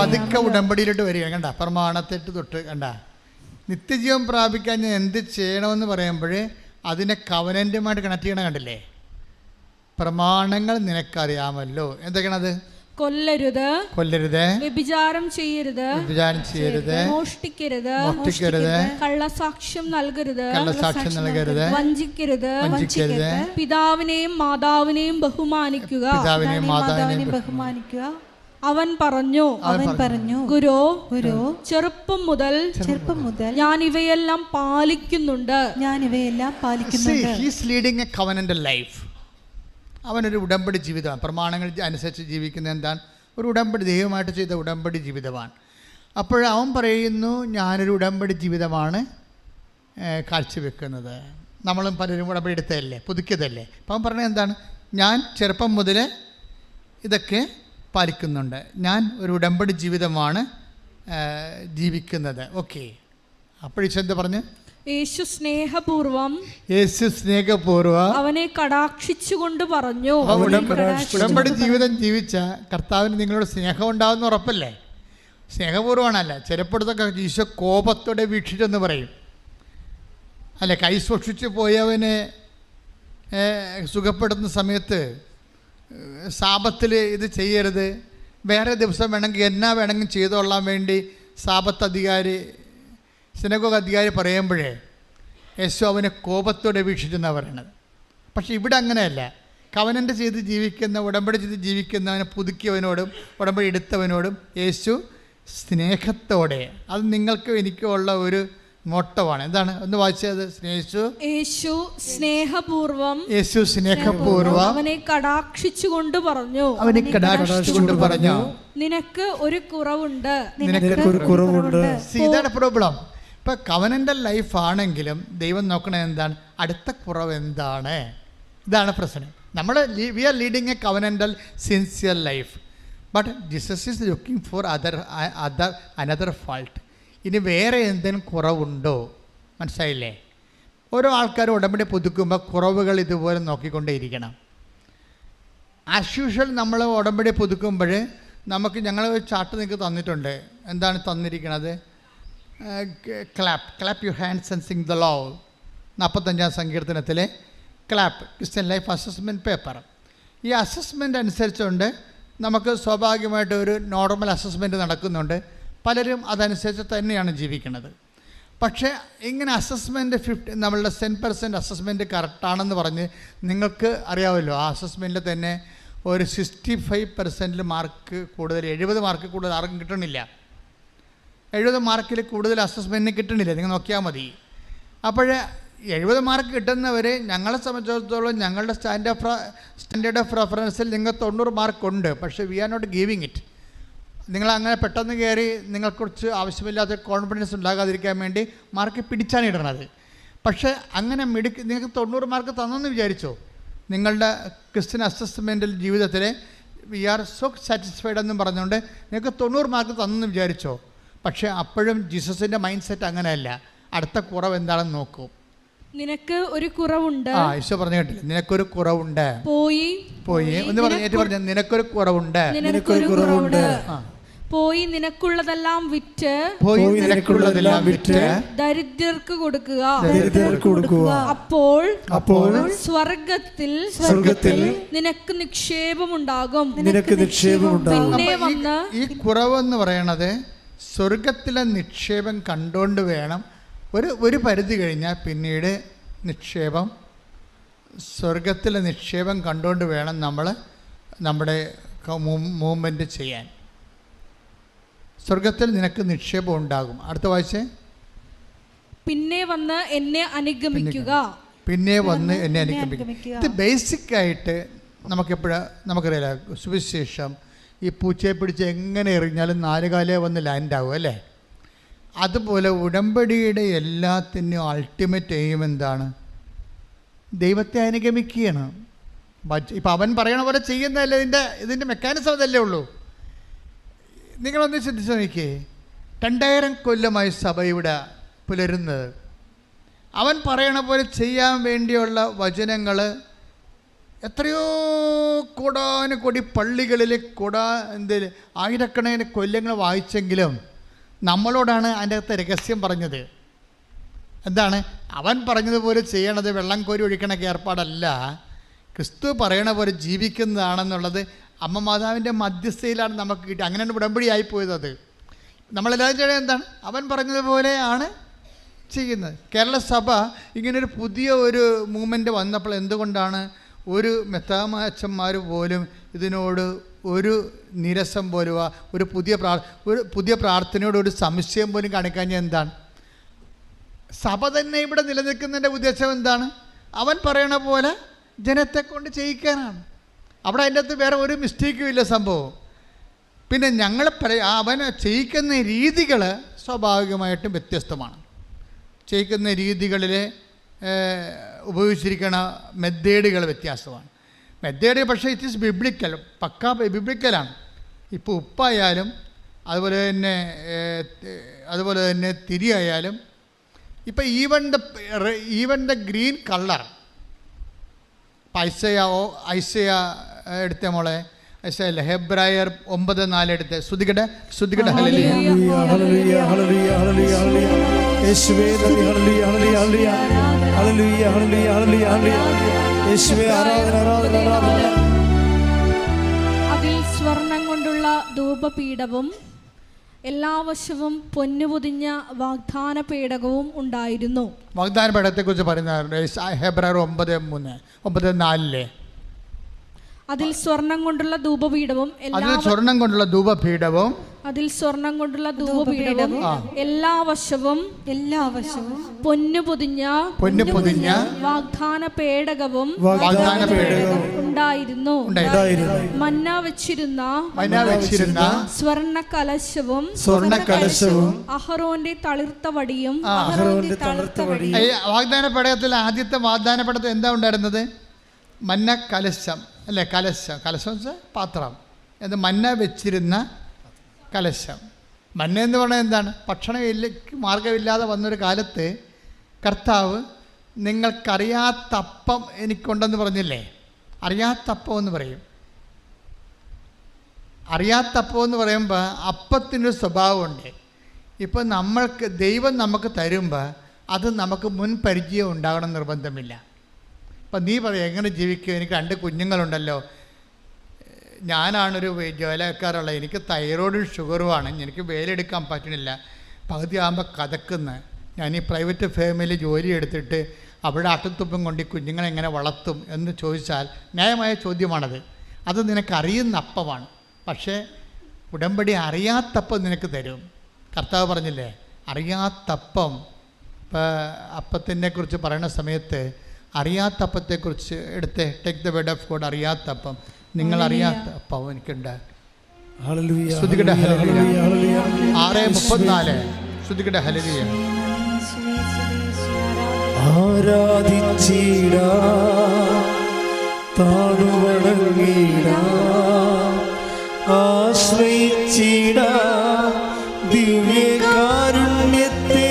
പതുക്കെ ഉടമ്പടിയിലോട്ട് വരിക. കണ്ട, പ്രമാണത്തെട്ട് തൊട്ട് കണ്ട, നിത്യജീവൻ പ്രാപിക്കാൻ ഞാൻ എന്ത് ചെയ്യണമെന്ന് പറയുമ്പോഴേ അതിനെ കവനന്റുമായിട്ട് കണക്ട് ചെയ്യണം. കണ്ടില്ലേ? പ്രമാണങ്ങൾ നിനക്കറിയാമല്ലോ. എന്തൊക്കെയാണത്? കൊല്ലരുത്, വ്യഭിചാരം ചെയ്യരുത്, മോഷ്ടിക്കരുത്, കള്ളസാക്ഷ്യം നൽകരുത്, വഞ്ചിക്കരുത്, പിതാവിനെയും മാതാവിനെയും ബഹുമാനിക്കുക. അവൻ പറഞ്ഞു, ഗുരു, ചെറുപ്പം മുതൽ ഞാൻ ഇവയെല്ലാം പാലിക്കുന്നുണ്ട്. അവനൊരു ഉടമ്പടി ജീവിതമാണ്. പ്രമാണങ്ങൾ അനുസരിച്ച് ജീവിക്കുന്ന എന്താണ്? ഒരു ഉടമ്പടി, ദൈവമായിട്ട് ചെയ്ത ഉടമ്പടി ജീവിതമാണ്. അപ്പോൾ അവൻ പറയുന്നു, ഞാനൊരു ഉടമ്പടി ജീവിതമാണ് കാഴ്ചവെക്കുന്നത്. നമ്മളും പലരും ഉടമ്പടി എടുത്തതല്ലേ, പുതുക്കിയതല്ലേ. അപ്പം അവൻ പറഞ്ഞത് എന്താണ്? ഞാൻ ചെറുപ്പം മുതൽ ഇതൊക്കെ പാലിക്കുന്നുണ്ട്, ഞാൻ ഒരു ഉടമ്പടി ജീവിതമാണ് ജീവിക്കുന്നത്. ഓക്കെ. അപ്പോൾ ഈശോ എന്താ പറഞ്ഞു? യേശു സ്നേഹപൂർവം അവനെ കടാക്ഷിച്ചുകൊണ്ട് പറഞ്ഞു. ഉടമ്പടി ജീവിതം ജീവിച്ച കർത്താവിന് നിങ്ങളോട് സ്നേഹം ഉണ്ടാവുന്ന ഉറപ്പല്ലേ? സ്നേഹപൂർവ്വമാണല്ല. ചിലപ്പോഴത്തൊക്കെ ഈശോ കോപത്തോടെ വീക്ഷിച്ചെന്ന് പറയും അല്ലെ. കൈ സൂക്ഷിച്ച് പോയവനെ സുഖപ്പെടുത്തുന്ന സമയത്ത് സാപത്തിൽ ഇത് ചെയ്യരുത്, വേറെ ദിവസം വേണമെങ്കിൽ ചെയ്തോളാൻ വേണ്ടി സാപത്ത് അധികാരി, സിനഗോഗ് അധികാരി പറയുമ്പോഴേ യേശു അവനെ കോപത്തോടെ വീക്ഷിച്ചെന്നാണ് പറയണത്. പക്ഷെ ഇവിടെ അങ്ങനെയല്ല. കവനൻ്റ് ചെയ്ത് ജീവിക്കുന്ന, ഉടമ്പടി ചെയ്ത് ജീവിക്കുന്നവനെ പുതുക്കിയവനോടും ഉടമ്പടി എടുത്തവനോടും യേശു സ്നേഹത്തോടെ, അത് നിങ്ങൾക്കും എനിക്കും ഉള്ള ഒരു മോട്ടോവാണ്. എന്താണ്? ഒന്ന് വായിച്ചത്. യേശു സ്നേഹപൂർവം അവനെ കടാക്ഷിച്ചുകൊണ്ട് പറഞ്ഞു, നിനക്ക് ഒരു കുറവുണ്ട്. ഇതാണ് പ്രോബ്ലം. ഇപ്പൊ കവനന്റൽ ലൈഫ് ആണെങ്കിലും ദൈവം നോക്കണത് എന്താണ്? അടുത്ത കുറവ് എന്താണ്? ഇതാണ് പ്രശ്നം. We are leading a covenantal sincere life, but Jesus is looking for another fault. ഇനി വേറെ എന്തെങ്കിലും കുറവുണ്ടോ? മനസ്സിലായില്ലേ? ഓരോ ആൾക്കാരും ഉടമ്പടി പുതുക്കുമ്പോൾ കുറവുകൾ ഇതുപോലെ നോക്കിക്കൊണ്ടേയിരിക്കണം. ആസ് യൂഷ്വൽ നമ്മൾ ഉടമ്പടി പുതുക്കുമ്പോൾ ഞങ്ങൾ ഒരു ചാർട്ട് നിങ്ങൾക്ക് തന്നിട്ടുണ്ട്. എന്താണ് തന്നിരിക്കുന്നത്? Clap your hands and sing the law. 45-ാം സങ്കീർത്തനത്തിലെ CLAP, Christian life assessment paper. ഈ അസസ്മെൻ്റ് അനുസരിച്ചുകൊണ്ട് നമുക്ക് സ്വാഭാവികമായിട്ട് ഒരു നോർമൽ അസസ്മെൻറ്റ് നടക്കുന്നുണ്ട്. പലരും അതനുസരിച്ച് തന്നെയാണ് ജീവിക്കുന്നത്. പക്ഷേ ഇങ്ങനെ അസസ്മെൻറ്റ് നമ്മളുടെ 10% അസസ്മെൻറ്റ് കറക്റ്റാണെന്ന് പറഞ്ഞ് നിങ്ങൾക്ക് അറിയാമല്ലോ, ആ അസസ്മെൻറ്റിൽ തന്നെ ഒരു 65% മാർക്ക് കൂടുതൽ, 70 മാർക്ക് കൂടുതൽ ആർക്കും കിട്ടണില്ല. 70 മാർക്കിൽ കൂടുതൽ അസസ്മെൻറ്റിന് കിട്ടണില്ല. നിങ്ങൾ നോക്കിയാൽ മതി. അപ്പോൾ 70 മാർക്ക് കിട്ടുന്നവർ ഞങ്ങളെ സംബന്ധിച്ചിടത്തോളം ഞങ്ങളുടെ സ്റ്റാൻഡേർഡ് ഓഫ് റെഫറൻസിൽ നിങ്ങൾ 90 മാർക്കുണ്ട്. പക്ഷേ we are not giving it. നിങ്ങളങ്ങനെ പെട്ടെന്ന് കയറി നിങ്ങൾക്കുറിച്ച് ആവശ്യമില്ലാത്ത കോൺഫിഡൻസ് ഉണ്ടാകാതിരിക്കാൻ വേണ്ടി മാർക്ക് പിടിച്ചാണ് ഇടണത്. പക്ഷേ അങ്ങനെ നിങ്ങൾക്ക് 90 മാർക്ക് തന്നെന്ന് വിചാരിച്ചോ? നിങ്ങളുടെ ക്രിസ്ത്യൻ അസസ്മെൻ്റൽ ജീവിതത്തിൽ വി ആർ സോ സാറ്റിസ്ഫൈഡ് എന്നും പറഞ്ഞുകൊണ്ട് നിങ്ങൾക്ക് 90 മാർക്ക് തന്നെന്ന് വിചാരിച്ചോ? പക്ഷേ അപ്പോഴും ജീസസിൻ്റെ മൈൻഡ് സെറ്റ് അങ്ങനെയല്ല. അടുത്ത കുറവ് എന്താണെന്ന് നോക്കൂ. നിനക്ക് ഒരു കുറവുണ്ട്. ഈശോ പറഞ്ഞു കേട്ടില്ല? നിനക്കൊരു കുറവുണ്ട്. പോയി ഒന്ന് പറഞ്ഞു. നിനക്കൊരു കുറവുണ്ട്. പോയി നിനക്കുള്ളതെല്ലാം വിറ്റ് ദരിദ്രർക്ക് കൊടുക്കുക. അപ്പോൾ സ്വർഗത്തിൽ നിനക്ക് നിക്ഷേപമുണ്ടാകും. പിന്നെ വന്ന് ഈ കുറവെന്ന് പറയണത് സ്വർഗത്തിലെ നിക്ഷേപം കണ്ടുകൊണ്ട് വേണം. ഒരു പരിധി കഴിഞ്ഞാൽ പിന്നീട് സ്വർഗത്തിലെ നിക്ഷേപം കണ്ടുകൊണ്ട് വേണം നമ്മൾ നമ്മുടെ മൂവ്മെൻറ്റ് ചെയ്യാൻ. സ്വർഗത്തിൽ നിനക്ക് നിക്ഷേപം ഉണ്ടാകും. അടുത്ത വായിച്ചേ. പിന്നെ വന്ന് എന്നെ അനുഗമിക്കുക. ഇത് ബേസിക്കായിട്ട് നമുക്കറിയില്ല. സുവിശേഷം ഈ പൂച്ചയെ പിടിച്ച് എങ്ങനെ എറിഞ്ഞാലും 4 കാലേ വന്ന് ലാൻഡാവും അല്ലേ? അതുപോലെ ഉടമ്പടിയുടെ എല്ലാത്തിനും അൾട്ടിമേറ്റ് എയിം എന്താണ്? ദൈവത്തെ അനുഗമിക്കുകയാണ്. ഇപ്പം അവൻ പറയണ പോലെ ചെയ്യുന്നതല്ലേ ഇതിൻ്റെ മെക്കാനിസം അതല്ലേ ഉള്ളൂ. നിങ്ങളൊന്ന് ചിന്തിച്ച് നോക്കിയേ. 2000 കൊല്ലമായി സഭ ഇവിടെ പുലരുന്നത്. അവൻ പറയണ പോലെ ചെയ്യാൻ വേണ്ടിയുള്ള വചനങ്ങൾ എത്രയോ കോടാനുകോടി പള്ളികളിൽ ആയിരക്കണക്കിന് കൊല്ലങ്ങൾ വായിച്ചെങ്കിലും നമ്മളോടാണ് അതിൻ്റെ അകത്ത് രഹസ്യം പറഞ്ഞത്. എന്താണ്? അവൻ പറഞ്ഞതുപോലെ ചെയ്യണത് വെള്ളം കോരി ഒഴിക്കണ ഏർപ്പാടല്ല, ക്രിസ്തു പറയണ പോലെ ജീവിക്കുന്നതാണെന്നുള്ളത് അമ്മ മാതാവിൻ്റെ മധ്യസ്ഥയിലാണ് നമുക്ക് കിട്ടി. അങ്ങനെയാണ് ഉടമ്പടി ആയിപ്പോയത്. അത് നമ്മളെല്ലാവരും ചെയ്യണത് എന്താണ്? അവൻ പറഞ്ഞതുപോലെയാണ് ചെയ്യുന്നത്. കേരള സഭ ഇങ്ങനൊരു പുതിയ ഒരു മൂവ്മെൻറ്റ് വന്നപ്പോൾ എന്തുകൊണ്ടാണ് ഒരു മെത്താമാച്ചന്മാർ പോലും ഇതിനോട് ഒരു നിരസം പോലും ഒരു പുതിയ പ്രാർത്ഥനയോട് ഒരു സംശയം പോലും കാണിക്കാൻ എന്താണ്? സഭ തന്നെ ഇവിടെ നിലനിൽക്കുന്നതിൻ്റെ ഉദ്ദേശം എന്താണ്? അവൻ പറയണ പോലെ ജനത്തെ കൊണ്ട് ചെയ്യിക്കാനാണ്. അവിടെ അതിൻ്റെ അകത്ത് വേറെ ഒരു മിസ്റ്റേക്കും ഇല്ല സംഭവം. പിന്നെ അവൻ ചെയ്യിക്കുന്ന രീതികൾ സ്വാഭാവികമായിട്ടും വ്യത്യസ്തമാണ്. ചെയ്യിക്കുന്ന രീതികളിൽ ഉപയോഗിച്ചിരിക്കുന്ന മെത്തേഡുകൾ വ്യത്യാസമാണ്. മെത്തേഡ് പക്ഷേ ഇറ്റ് ഈസ് ബിബ്ലിക്കൽ, പക്കാ ബിബ്ലിക്കലാണ്. ഇപ്പോൾ ഉപ്പായാലും അതുപോലെ തന്നെ തിരിയായാലും ഇപ്പം even the green colour. Isaiah എടുത്ത മോളെ, ഐസയല്ല, ഹെബ്രായർ 9:4 എടുത്ത് ശ്രുതികട ഹല്ലേലൂയ ഹല്ലേലൂയ ഹല്ലേലൂയ ഹല്ലേലൂയ യേശുവേ നന്ദി ഹല്ലേലൂയ ഹല്ലേലൂയ ഹല്ലേലൂയ ഹല്ലേലൂയ ഹല്ലേലൂയ യേശുവേ ആരാധന ആരാധന ആരാധന. അതിൽ സ്വർണം കൊണ്ടുള്ള ധൂപപീഠവും എല്ലാ വശവും പൊന്നുപൊതിഞ്ഞ വാഗ്ദാന പേടകവും ഉണ്ടായിരുന്നു. വാഗ്ദാന പേടകത്തെക്കുറിച്ച് പറയുന്ന ഹെബ്രായർ 9:4. അതിൽ സ്വർണം കൊണ്ടുള്ള ധൂപപീഠവും എല്ലാ വശവും പൊന്നു പൊതിഞ്ഞ വാഗ്ദാന പേടകവും ഉണ്ടായിരുന്നു. മന്ന വെച്ചിരുന്ന സ്വർണ്ണ കലശവും അഹറോന്റെ തളിർത്ത വടിയും. വാഗ്ദാന പേടകത്തിൽ ആദ്യത്തെ വാഗ്ദാന പേടകത്തിൽ എന്താ ഉണ്ടായിരുന്നത്? മന്ന കലശം അല്ലേ? കലശം വെച്ചാൽ പാത്രം. അത് മന്ന വെച്ചിരുന്ന കലശം. മന്ന എന്ന് പറഞ്ഞാൽ എന്താണ്? ഭക്ഷണം മാർഗമില്ലാതെ വന്നൊരു കാലത്ത് കർത്താവ് നിങ്ങൾക്കറിയാത്തപ്പം എനിക്കുണ്ടെന്ന് പറഞ്ഞില്ലേ? അറിയാത്തപ്പം എന്ന് പറയും. അറിയാത്തപ്പം എന്ന് പറയുമ്പോൾ അപ്പത്തിനൊരു സ്വഭാവമുണ്ട്. ഇപ്പം ദൈവം നമുക്ക് തരുമ്പോൾ അത് നമുക്ക് മുൻ പരിചയം ഉണ്ടാകണം നിർബന്ധമില്ല. അപ്പം നീ പറയും എങ്ങനെ ജീവിക്കും? എനിക്ക് 2 കുഞ്ഞുങ്ങളുണ്ടല്ലോ, ഞാനാണൊരു ജോലിക്കാരുള്ള, എനിക്ക് തൈറോയിഡും ഷുഗറുമാണ്, എനിക്ക് വേലെടുക്കാൻ പറ്റണില്ല, പകുതി ആകുമ്പോൾ കഥക്കുന്ന, ഞാൻ ഈ പ്രൈവറ്റ് ഫേമിലി ജോലി എടുത്തിട്ട് അവിടെ അട്ടത്തുപ്പം കൊണ്ട് ഈ കുഞ്ഞുങ്ങളെ എങ്ങനെ വളർത്തും എന്ന് ചോദിച്ചാൽ ന്യായമായ ചോദ്യമാണത്. അത് നിനക്കറിയുന്ന അപ്പമാണ്. പക്ഷേ ഉടമ്പടി അറിയാത്തപ്പം നിനക്ക് തരും. കർത്താവ് പറഞ്ഞില്ലേ അറിയാത്തപ്പം. ഇപ്പോൾ അപ്പത്തിനെ കുറിച്ച് പറയുന്ന സമയത്ത് അറിയാത്തപ്പത്തെക്കുറിച്ച് എടുത്ത് take the word of God. അറിയാത്തപ്പം, നിങ്ങൾ അറിയാത്ത അപ്പം എനിക്കുണ്ട്. 6:34 ശ്രുതികട ഹല്ലേലൂയ. ആരാധിച്ചിടാ താണുവണങ്ങിടാ ആശ്രയിച്ചിടാ ദിവ്യകാരുണ്യത്തെ.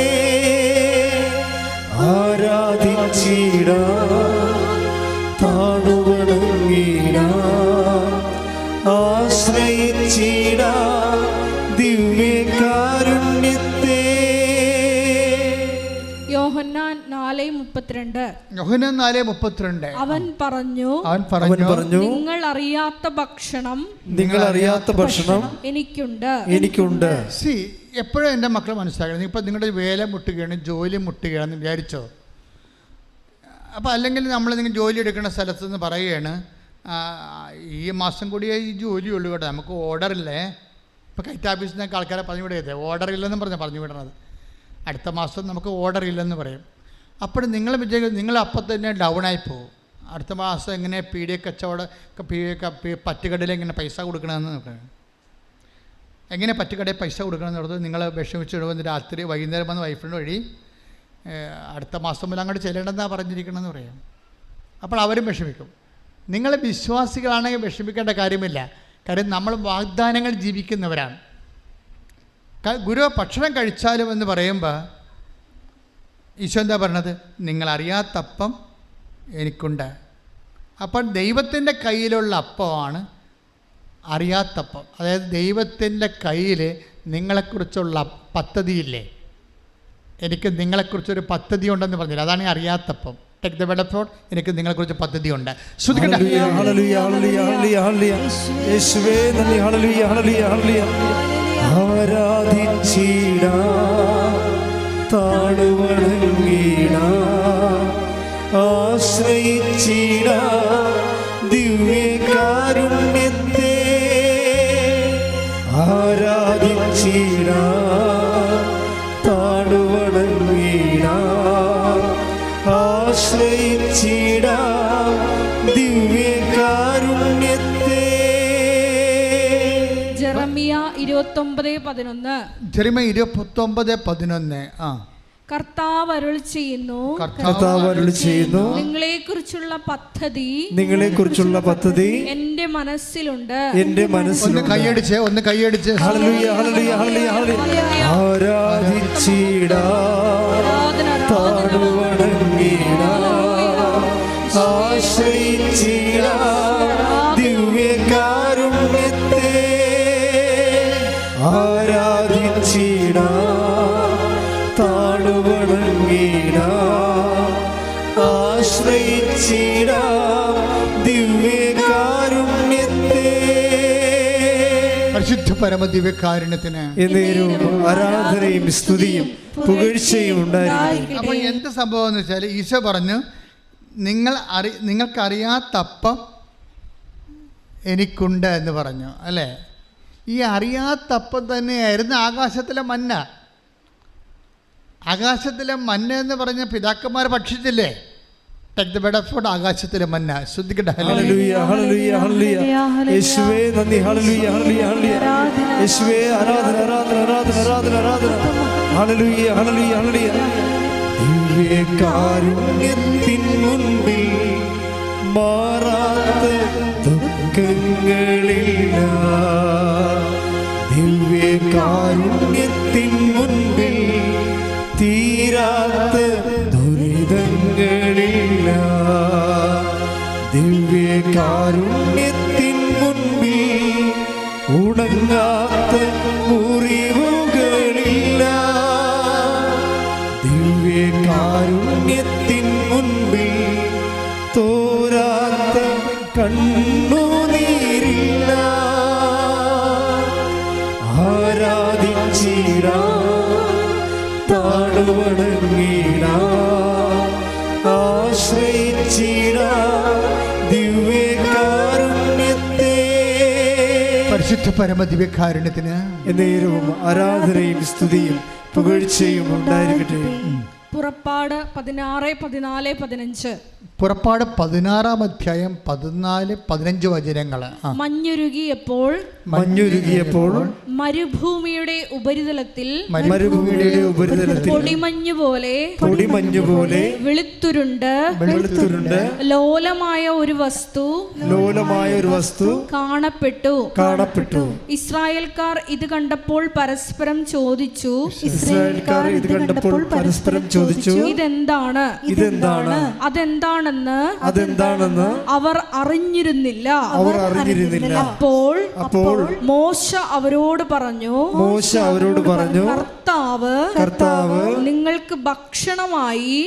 ആരാധിച്ചിടാ താണുവണങ്ങിടാ ആശ്രയിച്ചിടാ ദിവ്യകാരുണ്യത്തെ. യോഹന്നാൻ 4:32. യോഹന്നാൻ 4:32. അവൻ പറഞ്ഞു നിങ്ങൾ അറിയാത്ത ഭക്ഷണം എനിക്കുണ്ട്. എപ്പോഴും എൻ്റെ മക്കൾ മനസ്സിലാക്കണം. ഇപ്പം നിങ്ങളുടെ വേല മുട്ടുകയാണ്, ജോലി മുട്ടുകയാണെന്ന് വിചാരിച്ചോ? അപ്പോൾ അല്ലെങ്കിൽ നിങ്ങൾ ജോലി എടുക്കുന്ന സ്ഥലത്ത് നിന്ന് പറയുകയാണ് ഈ മാസം കൂടിയേ ഈ ജോലിയുള്ളൂ കേട്ടോ, നമുക്ക് ഓർഡറില്ലേ. ഇപ്പോൾ കൈറ്റ് ഓഫീസിൽ നിന്നൊക്കെ ആൾക്കാരെ പറഞ്ഞു വിടരുത്, ഓർഡർ ഇല്ലെന്നും പറഞ്ഞു വിടണത്. അടുത്ത മാസം നമുക്ക് ഓർഡർ ഇല്ലെന്ന് പറയും. അപ്പോൾ നിങ്ങൾ വിചാരിക്കും നിങ്ങൾ അപ്പം തന്നെ ഡൗണായി പോകും. അടുത്ത മാസം എങ്ങനെ പീഡിയ കച്ചവടം പറ്റുകടയിൽ എങ്ങനെ പൈസ കൊടുക്കണമെന്ന് നോക്കണം. എങ്ങനെ പറ്റുകടയിൽ പൈസ കൊടുക്കണമെന്ന് പറഞ്ഞത് നിങ്ങൾ വിഷമിച്ചിടുമ്പോൾ രാത്രി വൈകുന്നേരം വന്ന് വൈഫിൻ്റെ വഴി അടുത്ത മാസം മുതൽ അങ്ങോട്ട് ചെല്ലേണ്ടെന്നാണ് പറഞ്ഞിരിക്കണമെന്ന് പറയും. അപ്പോൾ അവരും വിഷമിക്കും. നിങ്ങൾ വിശ്വാസികളാണെങ്കിൽ വിഷമിക്കേണ്ട കാര്യമില്ല. കാര്യം നമ്മൾ വാഗ്ദാനങ്ങൾ ജീവിക്കുന്നവരാണ്. ഗുരു ഭക്ഷണം കഴിച്ചാലും എന്ന് പറയുമ്പോൾ ഈശോ എന്താ പറഞ്ഞത്? നിങ്ങളറിയാത്തപ്പം എനിക്കുണ്ട്. അപ്പോൾ ദൈവത്തിൻ്റെ കയ്യിലുള്ള അപ്പമാണ് അറിയാത്തപ്പം. അതായത് ദൈവത്തിൻ്റെ കയ്യിൽ നിങ്ങളെക്കുറിച്ചുള്ള പദ്ധതിയില്ലേ? എനിക്ക് നിങ്ങളെക്കുറിച്ചൊരു പദ്ധതി ഉണ്ടെന്ന് പറഞ്ഞില്ല, അതാണ് ഈ അറിയാത്തപ്പം. Take the word of God. എനിക്ക് നിങ്ങളെക്കുറിച്ച് പദ്ധതിയുണ്ട്. ആരാധിച്ചിടാ താണുവണങ്ങിടാ ആശ്രയിച്ചിടാ ദിവ്യകാരുണ്യത്തെ. ആരാധിച്ചിടാ താണുവണങ്ങിടാ ആശ്രയിച്ചിടാ ദിവ്യകാരുണ്യത്തെ. ജെറമിയ 29:11. ജെറമിയ 29:11. കർത്താവ് അരുളി ചെയ്യുന്നു, നിങ്ങളെക്കുറിച്ചുള്ള പദ്ധതി എന്റെ മനസ്സിലുണ്ട്. ഒന്ന് കൈയടിച്ച് ഹല്ലേലൂയ ഹല്ലേലൂയ ഹല്ലേലൂയ. ആരാധിച്ചിടാ താണുവണങ്ങിടാ ആശ്രയിച്ചിടാ ദിവ്യകാരുണ്യത്തെ. ആരാധിച്ചിടാ താണുവണങ്ങിടാ ആശ്രയിച്ചിടാ ദിവ്യകാരുണ്യത്തെ. പരിശുദ്ധ പരമദിവ്യകാരുണ്യത്തിന് ആരാധനയും സ്തുതിയും പുകഴ്ചയും ഉണ്ടായിരിക്കും. അപ്പോൾ എന്ത് സംഭവം എന്ന് വെച്ചാൽ ഈശോ പറഞ്ഞു നിങ്ങൾക്കറിയാത്തപ്പം എനിക്കുണ്ട് എന്ന് പറഞ്ഞു അല്ലേ? ഈ അറിയാത്തപ്പം തന്നെയായിരുന്നു ആകാശത്തിലെ മന്ന. ആകാശത്തിലെ മന്ന എന്ന് പറഞ്ഞ പിതാക്കന്മാർ ഭക്ഷിച്ചില്ലേ? Take the bread of food, ആകാശത്തിലെ മന്ന. ശ്രദ്ധിക്കട്ടെ. ഹല്ലേലൂയ ഹല്ലേലൂയ ഹല്ലേലൂയ. യേശുവേ നന്ദി. ഹല്ലേലൂയ ഹല്ലേലൂയ ഹല്ലേലൂയ. യേശുവേ ആരാധന ആരാധന ആരാധന ആരാധന ആരാധന. ഹല്ലേലൂയ ഹല്ലേലൂയ ഹല്ലേലൂയ. ദിവ്യകാരുണ്യത്തിൻ മുൻപിൽ മാറാത്ത ദുഃഖങ്ങളില്ല. ദിവ്യകാരുണ്യത്തിൻ മുൻപിൽ തീരാത്ത ദുരിതങ്ങളില്ല. ദിവ്യകാരുണ്യത്തിൻ മുൻപിൽ ഉണങ്ങാത്ത മുറിവുകളില്ല. ദിവ്യകാരുണ്യത്തിൻ മുൻപിൽ തോരാത്ത കണ്ണുനീരില്ല. ആരാധിച്ചിടാം, താഴ്വണങ്ങിടാം, ആശ്രയിച്ചിടാം ദിവ്യകാരുണ്യത്തെ. പരിശുദ്ധ പരമ ദിവ്യകാരുണ്യത്തിന് എന്നേരവും ആരാധനയും സ്തുതിയും പുകഴ്ചയും ഉണ്ടായിരിക്കട്ടെ. പുറപ്പാട് 16, 14, 15. പുറപ്പാട് 16-ാം അധ്യായം 14, 15 വചനങ്ങൾ. മഞ്ഞുരുകിയപ്പോൾ മരുഭൂമിയുടെ ഉപരിതലത്തിൽ പൊടിമഞ്ഞുപോലെ വെളുത്തുരുണ്ട് ലോലമായ ഒരു വസ്തു കാണപ്പെട്ടു. ഇസ്രായേൽക്കാർ ഇത് കണ്ടപ്പോൾ പരസ്പരം ചോദിച്ചു, ഇതെന്താണ്? അതെന്താണെന്ന് അവർ അറിഞ്ഞിരുന്നില്ല. അപ്പോൾ മോശ അവരോട് പറഞ്ഞു, കർത്താവ് നിങ്ങൾക്ക് ഭക്ഷണമായി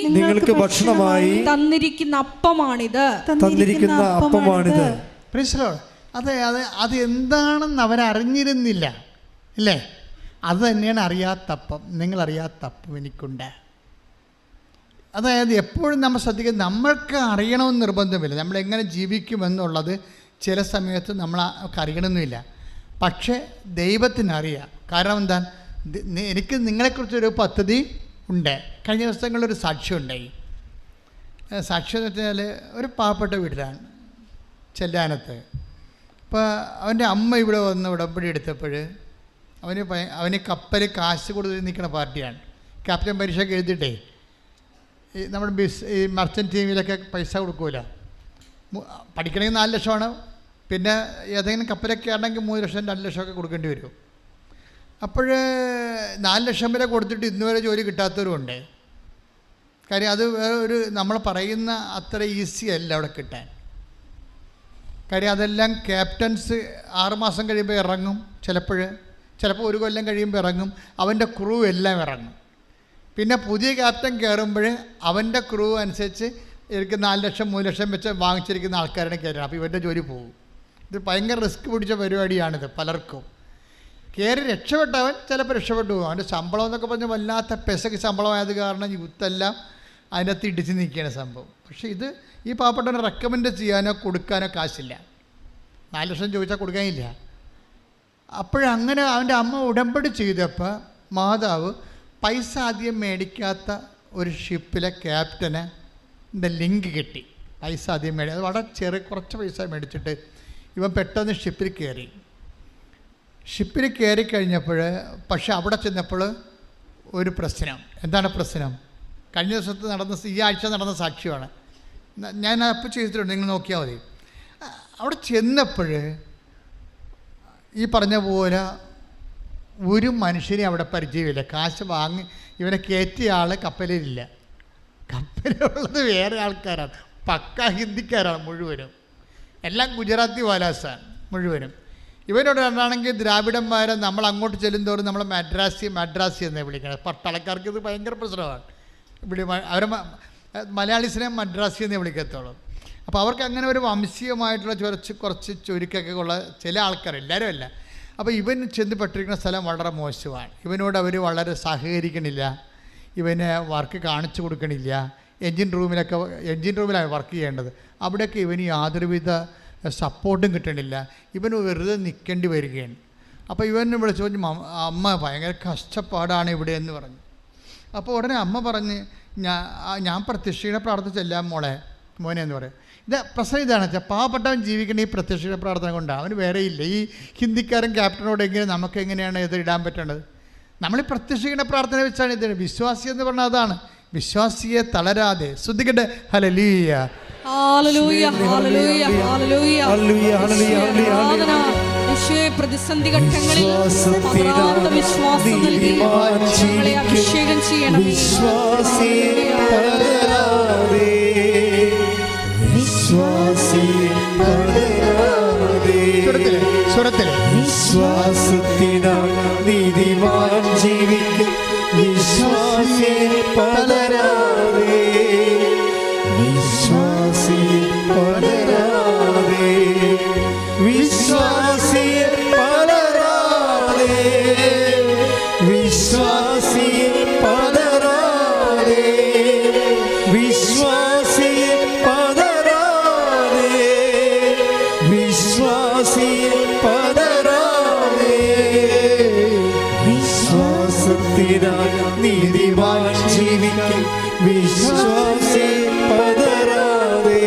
തന്നിരിക്കുന്ന അപ്പമാണിത്. അത് എന്താണെന്ന് അവരറിഞ്ഞിരുന്നില്ല അല്ലേ? അത് തന്നെയാണ് അറിയാത്തപ്പം. നിങ്ങൾ അറിയാത്തപ്പം എനിക്കുണ്ട്. അതായത് എപ്പോഴും നമ്മൾ ശ്രദ്ധിക്കുന്നത്, നമ്മൾക്ക് അറിയണമെന്ന് നിർബന്ധമില്ല. നമ്മളെങ്ങനെ ജീവിക്കുമെന്നുള്ളത് ചില സമയത്ത് നമ്മൾക്ക് അറിയണമെന്നില്ല. പക്ഷേ ദൈവത്തിനറിയാം. കാരണം എന്താ? എനിക്ക് നിങ്ങളെക്കുറിച്ചൊരു പദ്ധതി ഉണ്ട്. കഴിഞ്ഞ ദിവസങ്ങളിലൊരു സാക്ഷ്യം ഉണ്ടായി. സാക്ഷ്യം എന്ന് വെച്ചാൽ ഒരു പാവപ്പെട്ട വീട്ടിലാണ്, ചെല്ലാനത്ത്. അപ്പോൾ അവൻ്റെ അമ്മ ഇവിടെ വന്ന് ഉടമ്പടി എടുത്തപ്പോൾ അവന് കപ്പൽ കാശ് കൊടുത്ത് നിൽക്കുന്ന പാർട്ടിയാണ്. ക്യാപ്റ്റൻ പരീക്ഷയ്ക്ക് എഴുതിയിട്ടേ നമ്മുടെ ഈ മർച്ചൻ്റ് ടീമിലൊക്കെ പൈസ കൊടുക്കൂല. പഠിക്കണമെങ്കിൽ 4 ലക്ഷമാണ്. പിന്നെ ഏതെങ്കിലും കപ്പലൊക്കെ ആണെങ്കിൽ 3 ലക്ഷം 2 ലക്ഷമൊക്കെ കൊടുക്കേണ്ടി വരും. അപ്പോൾ 4 ലക്ഷം വരെ കൊടുത്തിട്ട് ഇന്നുവരെ ജോലി കിട്ടാത്തവരുമുണ്ട്. കാര്യം അത് വേറെ നമ്മൾ പറയുന്ന അത്ര ഈസി അല്ല അവിടെ കിട്ടാൻ. കാര്യം അതെല്ലാം ക്യാപ്റ്റൻസ് 6 മാസം കഴിയുമ്പോൾ ഇറങ്ങും, ചിലപ്പോൾ 1 കൊല്ലം കഴിയുമ്പോൾ ഇറങ്ങും. അവൻ്റെ ക്രൂ എല്ലാം ഇറങ്ങും. പിന്നെ പുതിയ ക്യാപ്റ്റൻ കയറുമ്പോൾ അവൻ്റെ ക്രൂ അനുസരിച്ച് എനിക്ക് 4 ലക്ഷം 3 ലക്ഷം വെച്ച് വാങ്ങിച്ചിരിക്കുന്ന ആൾക്കാരാണ് കയറുക. അപ്പോൾ ഇവൻ്റെ ജോലി പോകും. ഇത് ഭയങ്കര റിസ്ക് പിടിച്ച പരിപാടിയാണിത് പലർക്കും. കയറി രക്ഷപ്പെട്ടവൻ ചിലപ്പോൾ രക്ഷപ്പെട്ടു പോകും. അവൻ്റെ ശമ്പളം എന്നൊക്കെ പറഞ്ഞാൽ വല്ലാത്ത പെസക്ക് ശമ്പളമായത് കാരണം യൂത്തെല്ലാം അതിനകത്ത് ഇടിച്ച് നിൽക്കുകയാണ് സംഭവം. പക്ഷേ ഈ പാവപ്പെട്ടവനെ റെക്കമെൻഡ് ചെയ്യാനോ കൊടുക്കാനോ കാശില്ല. 4 ലക്ഷം ചോദിച്ചാൽ കൊടുക്കാനില്ല. അപ്പോഴങ്ങനെ അവൻ്റെ അമ്മ ഉടമ്പടി ചെയ്തപ്പോൾ മാതാവ് പൈസ ആദ്യം മേടിക്കാത്ത ഒരു ഷിപ്പിലെ ക്യാപ്റ്റന് ലിങ്ക് കിട്ടി. പൈസ ആദ്യം അത് വളരെ കുറച്ച് പൈസ മേടിച്ചിട്ട് ഇവൻ പെട്ടെന്ന് ഷിപ്പിൽ കയറി കഴിഞ്ഞപ്പോൾ പക്ഷെ അവിടെ ചെന്നപ്പോൾ ഒരു പ്രശ്നം. എന്താണ് പ്രശ്നം? കഴിഞ്ഞ ദിവസത്ത് ഈ ആഴ്ച നടന്ന സാക്ഷ്യമാണ്. ഞാൻ അപ്പോൾ ചെയ്തിട്ടുണ്ട്, നിങ്ങൾ നോക്കിയാൽ മതി. അവിടെ ചെന്നപ്പോൾ ഈ പറഞ്ഞ പോലെ ഒരു മനുഷ്യനെ അവിടെ പരിചയമില്ല. കാശ് വാങ്ങി ഇവനെ കയറ്റിയ ആൾ കപ്പലിലില്ല. കപ്പലുള്ളത് വേറെ ആൾക്കാരാണ്, പക്ക ഹിന്ദിക്കാരാണ് മുഴുവനും. എല്ലാം ഗുജറാത്തി വാലാസാണ് മുഴുവനും. ഇവരോട് രണ്ടാണെങ്കിൽ ദ്രാവിഡന്മാരെ നമ്മൾ അങ്ങോട്ട് ചെല്ലുന്തോറും നമ്മൾ മദ്രാസി എന്നേ വിളിക്കണം. പട്ടാളക്കാർക്ക് ഇത് ഭയങ്കര പ്രശ്നമാണ്. ഇവിടെ അവരെ മലയാളീസിനെ മദ്രാസി എന്നേ വിളിക്കത്തുള്ളൂ. അപ്പോൾ അവർക്ക് അങ്ങനെ ഒരു വംശീയമായിട്ടുള്ള കുറച്ച് ചുരുക്കൊക്കെ ഉള്ള ചില ആൾക്കാർ, എല്ലാവരും അല്ല. അപ്പോൾ ഇവൻ ചെന്ന് പെട്ടിരിക്കുന്ന സ്ഥലം വളരെ മോശമാണ്. ഇവനോട് അവർ വളരെ സഹകരിക്കണില്ല, ഇവന് വർക്ക് കാണിച്ചു കൊടുക്കണില്ല. എൻജിൻ റൂമിലാണ് വർക്ക് ചെയ്യേണ്ടത്. അവിടെയൊക്കെ ഇവന് യാതൊരുവിധ സപ്പോർട്ടും കിട്ടണില്ല, ഇവന് വെറുതെ നിൽക്കേണ്ടി വരികയാണ്. അപ്പോൾ ഇവൻ ഇവിടെ ചോദിച്ചു, അമ്മ ഭയങ്കര കഷ്ടപ്പാടാണ് ഇവിടെ എന്ന് പറഞ്ഞു. അപ്പോൾ ഉടനെ അമ്മ പറഞ്ഞ്, ഞാൻ പ്രത്യക്ഷയുടെ പ്രാർത്ഥിച്ചെല്ലാം മോനെ എന്ന് പറയും. പ്രശ്നം ഇതാണ് വെച്ചാൽ പാവപ്പെട്ടവൻ ജീവിക്കേണ്ട ഈ പ്രത്യക്ഷയുടെ പ്രാർത്ഥന കൊണ്ടാണ്. അവന് വേറെ ഇല്ല. ഈ ഹിന്ദിക്കാരൻ ക്യാപ്റ്റനോട് നമുക്ക് എങ്ങനെയാണ് ഇത് ഇടാൻ പറ്റേണ്ടത്? നമ്മൾ ഈ പ്രത്യക്ഷയുടെ പ്രാർത്ഥന വെച്ചാണ് ഇത്. വിശ്വാസി എന്ന് പറഞ്ഞാൽ അതാണ്, വിശ്വാസിയെ തളരാതെ. ശ്രദ്ധിക്കട്ടെ, ഹല്ലേലൂയ, ഹല്ലേലൂയ, ഹല്ലേലൂയ, ഹല്ലേലൂയ, ഹല്ലേലൂയ. പ്രതിസന്ധി ഘട്ടങ്ങളിൽ വിശ്വാസം നൽകി ഞങ്ങളെ അഭിഷേകം ചെയ്യണം. വിശ്വാസത്തിനാൽ നീതിമാൻ ജീവിക്കും, വിശ്വാസി പലരാതെ, വിശ്വാസി പലരാതെ, വിശ്വാസി പലരാതെ, വിശ്വാസി പലരാതെ, വിശ്വാസി പലരാതെ, വിശ്വാസി പലരാതെ, വിശ്വാസത്തിനാൽ നീതിമാൻ ജീവിക്കും, വിശ്വാസി പലരാതെ,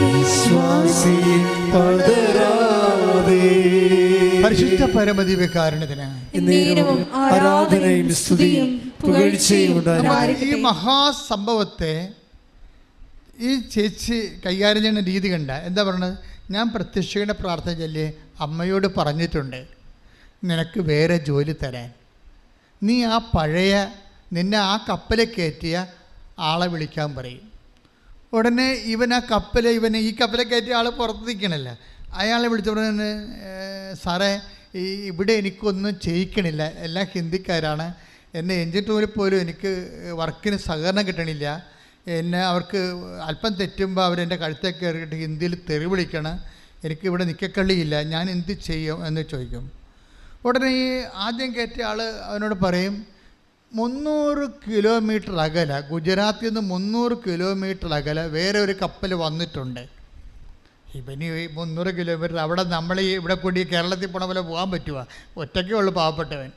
വിശ്വാസി പലരാതെ. പരിശുദ്ധ പരമദിവ്യകാരുണ്യത്തിന് ആരാധനയും സ്തുതിയും പുകഴ്ചയും ഉണ്ടായിരിക്കട്ടെ. ഈ മഹാസംഭവത്തെ ഈ ചേച്ചി കൈകാര്യം ചെയ്യുന്ന രീതി കണ്ട എന്താ പറയുന്നത്? ഞാൻ പ്രത്യക്ഷയുടെ പ്രാർത്ഥന ചൊല്ലി അമ്മയോട് പറഞ്ഞിട്ടുണ്ട് നിനക്ക് വേറെ ജോലി തരാൻ. നീ ആ പഴയ നിന്നെ ആ കപ്പലിൽ കയറ്റിയ ആളെ വിളിക്കാൻ പറയും. ഉടനെ ഇവൻ ആ കപ്പല് ഈ കപ്പലിൽ കയറ്റിയ ആൾ പുറത്ത് നിൽക്കണല്ല, അയാളെ വിളിച്ചു പറഞ്ഞ സാറേ ഇവിടെ എനിക്കൊന്നും ചെയ്യിക്കണില്ല, എല്ലാം ഹിന്ദിക്കാരാണ്, എന്നെ എഞ്ചിൻ റൂമിൽ പോലും എനിക്ക് വർക്കിന് സഹകരണം കിട്ടണില്ല, എന്നെ അവർക്ക് അല്പം തെറ്റുമ്പോൾ അവരെൻ്റെ കഴുത്തേക്ക് കയറിയിട്ട് ഹിന്ദിയിൽ തെറി വിളിക്കണം, എനിക്കിവിടെ നിൽക്കക്കള്ളിയില്ല, ഞാൻ എന്ത് ചെയ്യും എന്ന് ചോദിക്കും. ഉടനെ ഈ ആദ്യം കയറ്റിയ ആൾ അവനോട് പറയും 300 കിലോമീറ്റർ അകലെ, ഗുജറാത്തിൽ നിന്ന് 300 കിലോമീറ്റർ അകലെ വേറെ ഒരു കപ്പൽ വന്നിട്ടുണ്ട്. ഇവന് 300 കിലോമീറ്റർ അവിടെ നമ്മൾ ഇവിടെ കൂടി കേരളത്തിൽ പോണ പോലെ പോകാൻ പറ്റുക? ഒറ്റയ്ക്കേ ഉള്ളൂ പാവപ്പെട്ടവൻ.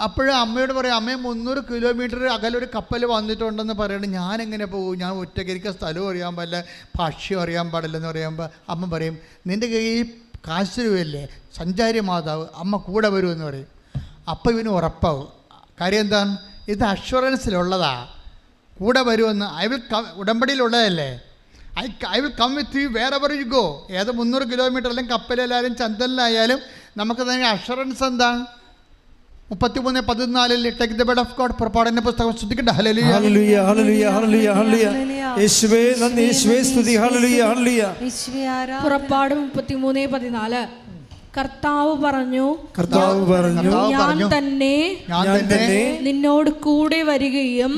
അപ്പോഴും അമ്മയോട് പറയും, അമ്മയെ 300 കിലോമീറ്റർ അകലെ ഒരു കപ്പൽ വന്നിട്ടുണ്ടെന്ന് പറയണം, ഞാനെങ്ങനെ പോകും? ഞാൻ ഒറ്റയ്ക്ക്, എനിക്ക് സ്ഥലവും അറിയാൻ പാടില്ല, ഭാഷ്യം അറിയാൻ പാടില്ലെന്ന് പറയുമ്പോൾ അമ്മ പറയും, നിൻ്റെ കയ്യിൽ കാശ് രൂപയല്ലേ, സഞ്ചാരി മാതാവ്, അമ്മ കൂടെ വരുമെന്ന് പറയും. അപ്പോൾ ഇവന് ഉറപ്പാവും. കാര്യം എന്താണ്? ഇത് അഷ്വറൻസിലുള്ളതാ, കൂടെ വരുമെന്ന്. ഉടമ്പടിയിലുള്ളതല്ലേ. I will come with you wherever you go. ഏത് 300 കിലോമീറ്റർ അല്ലെങ്കിൽ കപ്പലിലായാലും ചന്തലിലായാലും നമുക്ക് തന്നെ അഷുറൻസ് എന്താണ്? 33:14 take the bread of God, പുറപ്പാടിന്റെ പുസ്തകം. ശ്രദ്ധിക്കട്ടെ. ഹല്ലേലൂയ, ഹല്ലേലൂയ, ഹല്ലേലൂയ, ഹല്ലേലൂയ, ഹല്ലേലൂയ. യേശുവേ നന്ദി, യേശുവേ സ്തുതി. ഹല്ലേലൂയ, ഹല്ലേലൂയ. പുറപ്പാട് 33:14. കർത്താവ് പറഞ്ഞു, ഞാൻ തന്നെ നിന്നോട് കൂടെ വരികയും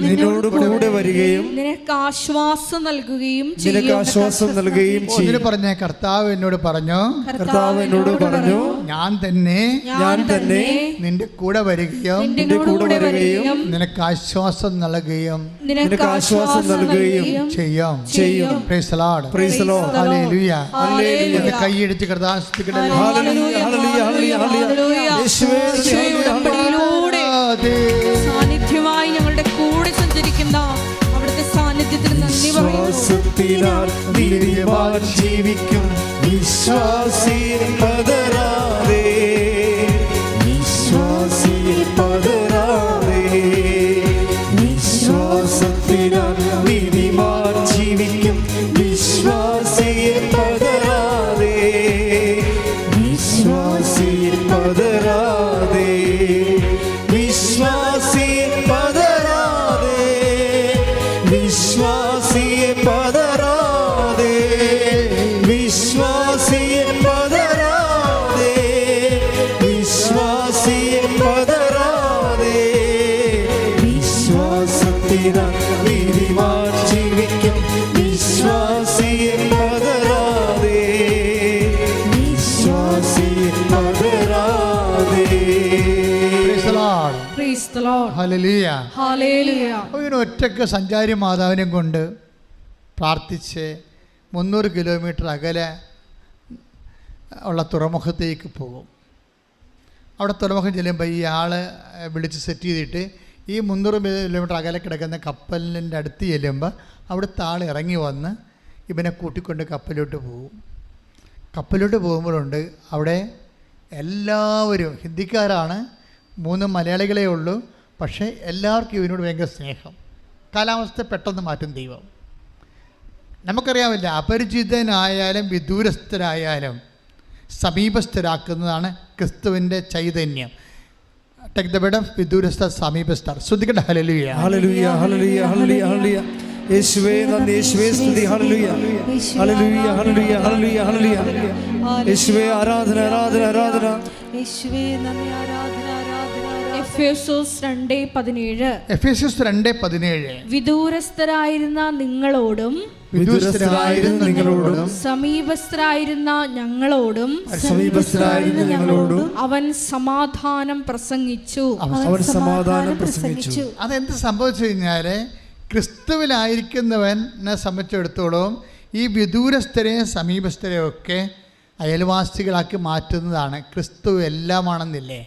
നിനക്ക് ആശ്വാസം നൽകുകയും ചെയ്യും. പറഞ്ഞ കർത്താവ് എന്നോട് പറഞ്ഞു, ഞാൻ തന്നെ നിന്റെ കൂടെ വരികയും നിനക്ക് ആശ്വാസം നൽകുകയും ചെയ്യും. Praise the Lord, praise the Lord. Hallelujah, hallelujah. കൈയടിച്ച് കർത്താവിനെ സ്തുതിക്കട്ടെ. സാന്നിധ്യമായി ഞങ്ങളുടെ കൂടെ സഞ്ചരിക്കുന്ന അവിടുത്തെ സാന്നിധ്യത്തിന് നന്ദി പറയുന്നു. ജീവിക്കും വിശ്വാസി പതരാതെ, വിശ്വാസി പതരാതെ, വിശ്വാസത്തിനാൽ നീതിമാൻ ജീവിക്കും വിശ്വാസി പതരാതെ, വിശ്വാസി പതരാതെ, വിശ്വാസി പതരാതെ, വിശ്വാസി പതരാതെ, വിശ്വാസി പതരാതെ, വിശ്വാസി പതരാതെ, വിശ്വാസത്തിനാൽ നീതിമാൻ ജീവിക്കും വിശ്വാസി പതരാതെ, വിശ്വാസി പതരാതെ. Hallelujah, hallelujah. ഒറ്റയ്ക്ക് സഞ്ചാരി മാതാവിനെ കൊണ്ട് പ്രാർത്ഥിച്ച് 300 കിലോമീറ്റർ അകലെ ഉള്ള തുറമുഖത്തേക്ക് പോകും. അവിടെ തുറമുഖം ചെല്ലുമ്പോൾ ഈ ആൾ വിളിച്ച് സെറ്റ് ചെയ്തിട്ട് ഈ 300 കിലോമീറ്റർ അകലെ കിടക്കുന്ന കപ്പലിൻ്റെ അടുത്ത് ചെല്ലുമ്പോൾ അവിടുത്തെ ആൾ ഇറങ്ങി വന്ന് ഇവനെ കൂട്ടിക്കൊണ്ട് കപ്പലിലോട്ട് പോകും. കപ്പലിലോട്ട് പോകുമ്പോഴുണ്ട് അവിടെ എല്ലാവരും ഹിന്ദിക്കാരാണ്, 3 മലയാളികളേ ഉള്ളൂ. പക്ഷേ എല്ലാവർക്കും ഇവനോട് ഭയങ്കര സ്നേഹം. കാലാവസ്ഥ പെട്ടെന്ന് മാറ്റും ദൈവം. നമുക്കറിയാമില്ല, അപരിചിതനായാലും വിദൂരസ്ഥരായാലും സമീപസ്ഥരാക്കുന്നതാണ് ക്രിസ്തുവിൻ്റെ ചൈതന്യം. ടേക്ക് ദ ബെഡ് ഓഫ് വിദൂരസ്ഥ സമീപസ്ഥർ. ശ്രദ്ധിക്കട്ടെ. ഹല്ലേലൂയ, ഹല്ലേലൂയ, ഹല്ലേലൂയ, ഹല്ലേലൂയ, ഹല്ലേലൂയ. യേശുവേ നന്ദി, യേശുവേ സ്തുതി. ഹല്ലേലൂയ, ഹല്ലേലൂയ, ഹല്ലേലൂയ, ഹല്ലേലൂയ, ഹല്ലേലൂയ. യേശുവേ ആരാധന, ആരാധന, ആരാധന. യേശുവേ നന്ദി, ആരാധന, ആരാധന. എഫേസ്യോസ് 2:17. എഫേസ്യോസ് 2:17. വിദൂരസ്ഥരായിരുന്ന നിങ്ങളോടും വിദൂരസ്ഥരായിരുന്ന നിങ്ങളോടും സമീപസ്ഥരായിരുന്ന ഞങ്ങളോടും അവൻ സമാധാനം പ്രസംഗിച്ചു. അവൻ സമാധാനം പ്രസംഗിച്ചു. അതെന്ത് സംഭവിച്ചു കഴിഞ്ഞാൽ, ക്രിസ്തുവിലായിരിക്കുന്നവനെ സംബന്ധിച്ചിടത്തോളം ഈ വിദൂരസ്ഥരെയും സമീപസ്ഥരെയും ഒക്കെ അയൽവാസികളാക്കി മാറ്റുന്നതാണ് ക്രിസ്തു എല്ലാമാണെന്നില്ലേ.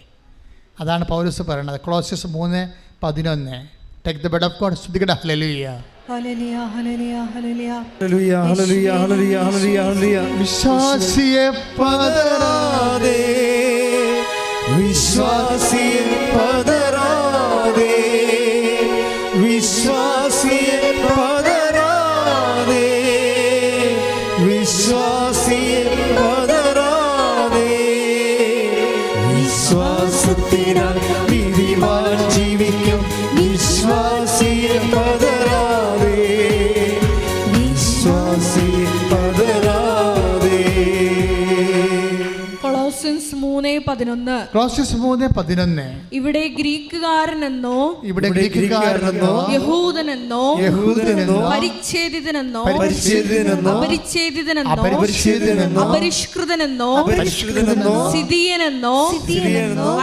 അതാണ് പൗലോസ് പറയുന്നത്. കൊളോസ്യസ് 3:11. Take the bread of God. ശ്രദ്ധിക്കട്ടെ. ഹല്ലേലൂയ, ഹല്ലേലൂയ, ഹല്ലേലൂയ, ഹല്ലേലൂയ. ഹല്ലേലൂയ, ഹല്ലേലൂയ, ഹല്ലേലൂയ, ഹല്ലേലൂയ, ഹല്ലേലൂയ. വിശ്വാസിയെ പതറാതെ, വിശ്വാസിയെ പതറാതെ, വിശ്വാസിയെ പതറാതെ, വിശ്വാസിയെ പതറാതെ, വിശ്വാസത്തിനാൽ നീതിമാൻ ജീവിക്കും. വിശ്വാസിയെ പതറാതെ, വിശ്വാസിയെ പതറാതെ. കൊളോസ്യൻസ് 3:11. കൊളോസ്യസ് 3:11. ഇവിടെ ഗ്രീക്കുകാരനെന്നോ ഇവിടെ ഗ്രീക്കുകാരനെന്നോ യഹൂദനെന്നോ യഹൂദനെന്നോ പരിച്ഛേദിതനെന്നോ പരിച്ഛേദിതനെന്നോ അപരിച്ഛേദിതനെന്നോ അപരിച്ഛേദിതനെന്നോ അപരിഷ്കൃതനെന്നോ അപരിഷ്കൃതനെന്നോ സിദിയനെന്നോ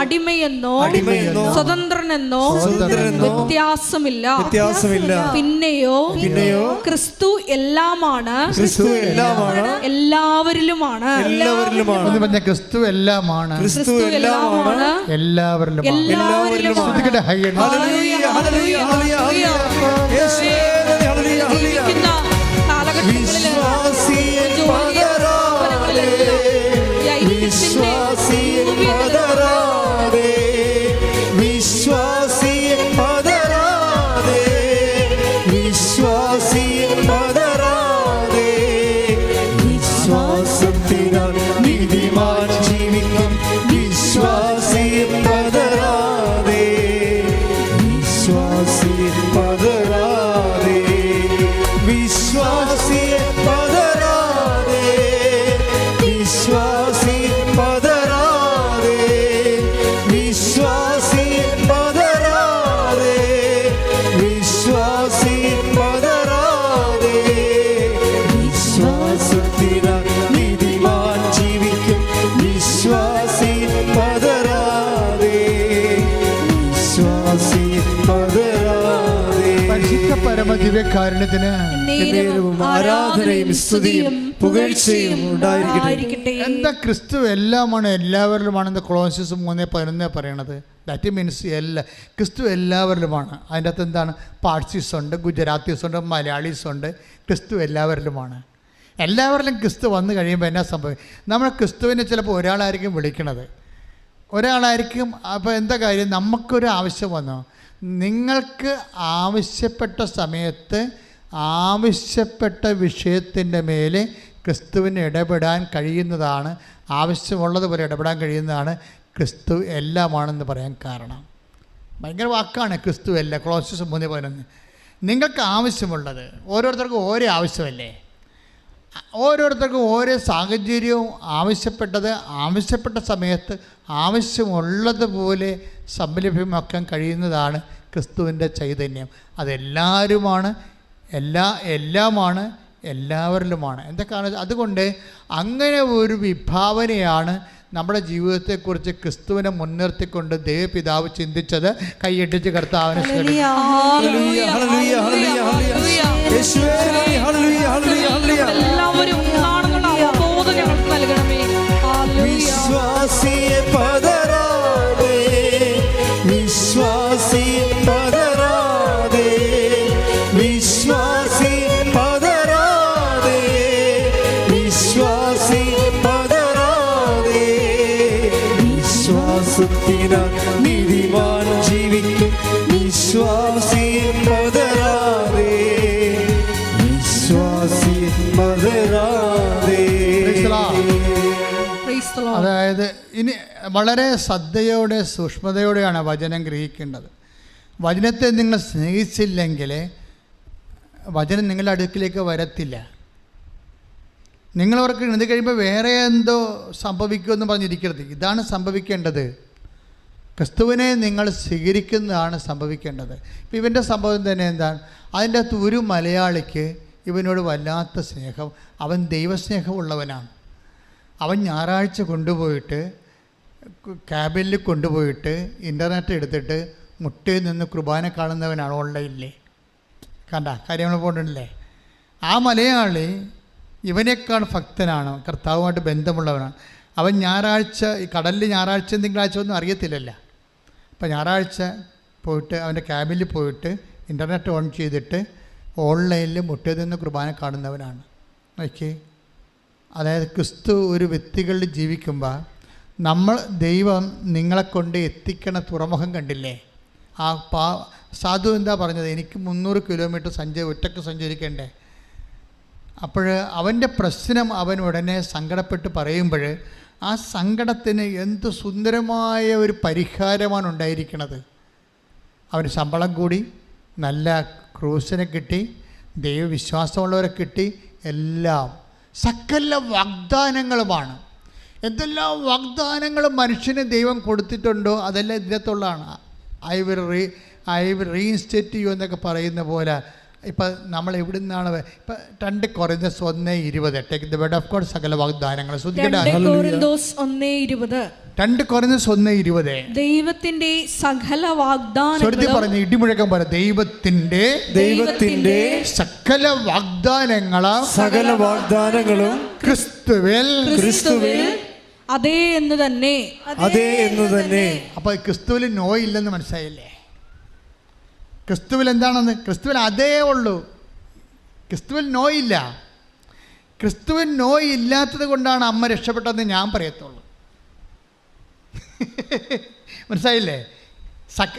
അടിമയെന്നോ സ്വതന്ത്രനെന്നോ വ്യത്യാസമില്ല. പിന്നെയോ ക്രിസ്തു എല്ലാമാണ്, എല്ലാവരിലുമാണ്. എന്ന് പറഞ്ഞ ക്രിസ്തു എല്ലാമാണ്, ക്രിസ്തു എല്ലാമാണ്, എല്ലാവരിലുമാണ്. ശ്രദ്ധിക്കട്ടെ. ജീവിക്കുന്ന കാലഘട്ടങ്ങളില് പരമദിവ്യകാരുണ്യത്തിന് ആരാധനയും സ്തുതിയും പുകഴ്ചയും ഉണ്ടായിരിക്കട്ടെ. എന്താ ക്രിസ്തു എല്ലാമാണ്, എല്ലാവരിലുമാണെന്ന് കൊളോസ്യസ് 3:11 പറയണത്. ദാറ്റ് മീൻസ് ക്രിസ്തു എല്ലാവരിലുമാണ്. അതിൻ്റെ അകത്ത് എന്താണ്? പാഴ്സീസ് ഉണ്ട്, ഗുജറാത്തീസ് ഉണ്ട്, മലയാളീസ് ഉണ്ട്. ക്രിസ്തു എല്ലാവരിലുമാണ്. എല്ലാവരിലും ക്രിസ്തു വന്നു കഴിയുമ്പോൾ എന്നാ സംഭവിക്കും? നമ്മൾ ക്രിസ്തുവിനെ ചിലപ്പോൾ ഒരാളായിരിക്കും വിളിക്കണത്, ഒരാളായിരിക്കും. അപ്പോൾ എന്താ കാര്യം? നമുക്കൊരു ആവശ്യം വന്നു, നിങ്ങൾക്ക് ആവശ്യപ്പെട്ട സമയത്ത് ആവശ്യപ്പെട്ട വിഷയത്തിൻ്റെ മേലെ ക്രിസ്തുവിന് ഇടപെടാൻ കഴിയുന്നതാണ്, ആവശ്യമുള്ളതുപോലെ ഇടപെടാൻ കഴിയുന്നതാണ് ക്രിസ്തു എല്ലാമാണെന്ന് പറയാൻ കാരണം. ഭയങ്കര വാക്കാണ് ക്രിസ്തു എല്ലാം. കൊളോസ്യസ് 3:11. നിങ്ങൾക്ക് ആവശ്യമുള്ളത്, ഓരോരുത്തർക്കും ഓരോ ആവശ്യമല്ലേ, ഓരോരുത്തർക്കും ഓരോ സാഹചര്യവും ആവശ്യപ്പെട്ടത് ആവശ്യപ്പെട്ട സമയത്ത് ആവശ്യമുള്ളതുപോലെ സംലഭ്യമാക്കാൻ കഴിയുന്നതാണ് ക്രിസ്തുവിൻ്റെ ചൈതന്യം. അതെല്ലാവരുമാണ്, എല്ലാമാണ്, എല്ലാവരിലുമാണ്. എന്തൊക്കെയാണ്? അതുകൊണ്ട് അങ്ങനെ ഒരു വിഭാവനയാണ് നമ്മുടെ ജീവിതത്തെക്കുറിച്ച് ക്രിസ്തുവിനെ മുൻനിർത്തിക്കൊണ്ട് ദൈവപിതാവ് ചിന്തിച്ചത്. കൈയടിച്ച് കർത്താവിനെ എല്ലാവരും വിശ്വാസിയെ പതരാതെ, വിശ്വാസിയെ പതരാതെ. Praise the Lord. അതായത് ഇനി വളരെ ശ്രദ്ധയോടെ സൂക്ഷ്മതയോടെയാണ് വചനം ഗ്രഹിക്കേണ്ടത്. വചനത്തെ നിങ്ങൾ സ്നേഹിച്ചില്ലെങ്കിൽ വചനം നിങ്ങളുടെ അടുക്കിലേക്ക് വരത്തില്ല. നിങ്ങളവർക്ക് ഇത് കഴിയുമ്പോൾ വേറെ എന്തോ സംഭവിക്കുമെന്ന് പറഞ്ഞിരിക്കരുത്. ഇതാണ് സംഭവിക്കേണ്ടത്. ക്രിസ്തുവിനെ നിങ്ങൾ സ്വീകരിക്കുന്നതാണ് സംഭവിക്കേണ്ടത്. ഇപ്പം ഇവൻ്റെ സംഭവം തന്നെ എന്താണ്? അതിൻ്റെ അകത്ത് ഒരു മലയാളിക്ക് ഇവനോട് വല്ലാത്ത സ്നേഹം, അവൻ ദൈവസ്നേഹമുള്ളവനാണ്. അവൻ ഞായറാഴ്ച കൊണ്ടുപോയിട്ട് ക്യാബിനിൽ കൊണ്ടുപോയിട്ട് ഇൻ്റർനെറ്റ് എടുത്തിട്ട് മുട്ടയിൽ നിന്ന് കുർബാന കാണുന്നവനാണ് ഓൺലൈനിൽ. കണ്ട കാര്യങ്ങൾ പോകണ്ടല്ലേ? ആ മലയാളി ഇവനേക്കാൾ ഭക്തനാണ്, കർത്താവുമായിട്ട് ബന്ധമുള്ളവനാണ്. അവൻ ഞായറാഴ്ച ഈ കടലിൽ ഞായറാഴ്ച തിങ്കളാഴ്ച ഒന്നും അറിയത്തില്ലല്ലോ. അപ്പോൾ ഞായറാഴ്ച പോയിട്ട് അവൻ്റെ ക്യാബിനിൽ പോയിട്ട് ഇൻ്റർനെറ്റ് ഓൺ ചെയ്തിട്ട് ഓൺലൈനിൽ മുട്ടയിൽ നിന്ന് കുർബാന കാണുന്നവനാണ്. ഓക്കെ, അതായത് ക്രിസ്തു ഒരു വ്യക്തികളിൽ ജീവിക്കുമ്പോൾ ദൈവം നിങ്ങളെ കൊണ്ട് എത്തിക്കണ തുറമുഖം കണ്ടില്ലേ? ആ സാധു എന്താ പറഞ്ഞത്? എനിക്ക് 300 കിലോമീറ്റർ ഒറ്റയ്ക്ക് സഞ്ചരിക്കണ്ടേ? അപ്പോൾ അവൻ്റെ പ്രശ്നം അവൻ ഉടനെ സങ്കടപ്പെട്ട് പറയുമ്പോൾ ആ സങ്കടത്തിന് എന്ത് സുന്ദരമായ ഒരു പരിഹാരമാണ് ഉണ്ടായിരിക്കുന്നത്. അവന് ശമ്പളം കൂടി, നല്ല ക്രൂസിനെ കിട്ടി, ദൈവവിശ്വാസമുള്ളവരെ കിട്ടി, എല്ലാം സകല വാഗ്ദാനങ്ങളുമാണ്. എന്തെല്ലാം വാഗ്ദാനങ്ങളും മനുഷ്യന് ദൈവം കൊടുത്തിട്ടുണ്ടോ അതെല്ലാം ഇതിനകത്തുള്ളതാണ്. ഐ വിൽ റീഇൻസ്റ്റേറ്റ് യു എന്നൊക്കെ പറയുന്ന പോലെ ഇപ്പം നമ്മൾ എവിടെ നിന്നാണ് ഇപ്പം 2 കൊറിന്തോസ് 1:20 take the word of God, സകല വാഗ്ദാനങ്ങൾ. 2 കൊരിന്തോസ് 1:20 2 കൊരിന്തോസ് 1:20 ദൈവത്തിന്റെ സകല വാഗ്ദാനങ്ങളും പറഞ്ഞ് ഇടിമുഴക്കം പോലെ ദൈവത്തിന്റെ സകല വാഗ്ദാനങ്ങളും ക്രിസ്തുവിൽ അതേ എന്ന് തന്നെ. അപ്പൊ ക്രിസ്തുവിൽ നോ ഇല്ലെന്ന് മനസ്സിലായില്ലേ? ക്രിസ്തുവിൽ എന്താണെന്ന്? ക്രിസ്തുവിൽ അതേ ഉള്ളൂ, ക്രിസ്തുവിൽ നോ ഇല്ല. ക്രിസ്തുവിൽ നോ ഇല്ലാത്തത് കൊണ്ടാണ് അമ്മ രക്ഷപ്പെട്ടതെന്ന് ഞാൻ പറയത്തുള്ളൂ. മനസ്സിലായില്ലേ?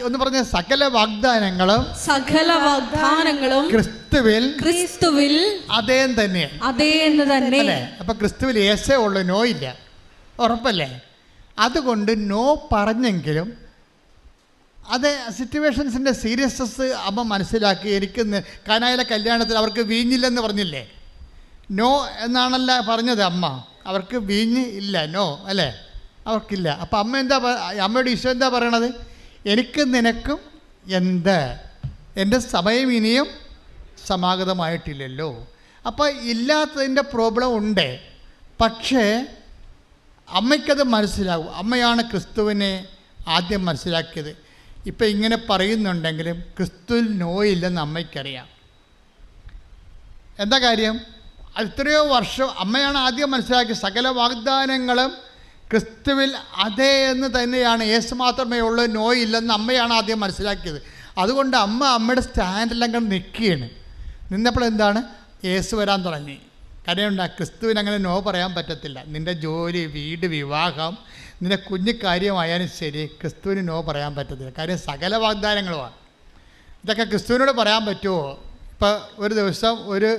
ഒന്ന് പറഞ്ഞ സകല വാഗ്ദാനങ്ങളും ക്രിസ്തുവിൽ അതേ തന്നെ. അല്ലേ? അപ്പൊ ക്രിസ്തുവിൽ യേശേ ഉള്ളൂ, നോ ഇല്ല. ഉറപ്പല്ലേ? അതുകൊണ്ട് നോ പറഞ്ഞെങ്കിലും അത് സിറ്റുവേഷൻസിൻ്റെ സീരിയസ്നെസ് അമ്മ മനസ്സിലാക്കി. എനിക്ക് കാനായിലെ കല്യാണത്തിൽ അവർക്ക് വീഞ്ഞില്ലെന്ന് പറഞ്ഞില്ലേ? നോ എന്നാണല്ല പറഞ്ഞത് അമ്മ. അവർക്ക് വീഞ്ഞ് ഇല്ല, നോ അല്ലേ? അവർക്കില്ല. അപ്പം അമ്മയുടെ ഈശോ എന്താ പറയണത്? എനിക്ക് നിനക്കും എൻ്റെ സമയം ഇനിയും സമാഗതമായിട്ടില്ലല്ലോ. അപ്പോൾ ഇല്ലാത്തതിൻ്റെ പ്രോബ്ലം ഉണ്ട്. പക്ഷേ അമ്മയ്ക്കത് മനസ്സിലാകും. അമ്മയാണ് ക്രിസ്തുവിനെ ആദ്യം മനസ്സിലാക്കിയത്. ഇപ്പം ഇങ്ങനെ പറയുന്നുണ്ടെങ്കിലും ക്രിസ്തുവിൽ നോ ഇല്ലെന്ന് അമ്മയ്ക്കറിയാം. എന്താ കാര്യം? എത്രയോ വർഷം അമ്മയാണ് ആദ്യം മനസ്സിലാക്കിയത്. സകല വാഗ്ദാനങ്ങളും ക്രിസ്തുവിൽ അതേ എന്ന് തന്നെയാണ്. യേശു മാത്രമേ ഉള്ളൂ, നോ ഇല്ലെന്ന് അമ്മയാണ് ആദ്യം മനസ്സിലാക്കിയത്. അതുകൊണ്ട് അമ്മയുടെ സ്റ്റാൻഡിലെങ്കിലും നിൽക്കുകയാണ്. നിന്നപ്പോൾ എന്താണ്? യേശു വരാൻ തുടങ്ങി. കാര്യമുണ്ടാ? ക്രിസ്തുവിന് അങ്ങനെ നോ പറയാൻ പറ്റത്തില്ല. നിൻ്റെ ജോലി, വീട്, വിവാഹം, നിൻ്റെ കുഞ്ഞു കാര്യമായാലും ശരി, ക്രിസ്തുവിന് നോ പറയാൻ പറ്റത്തില്ല. കാര്യം സകല വാഗ്ദാനങ്ങളുമാണ്. ഇതൊക്കെ ക്രിസ്തുവിനോട് പറയാൻ പറ്റുമോ? ഇപ്പോൾ ഒരു ദിവസം ഒരു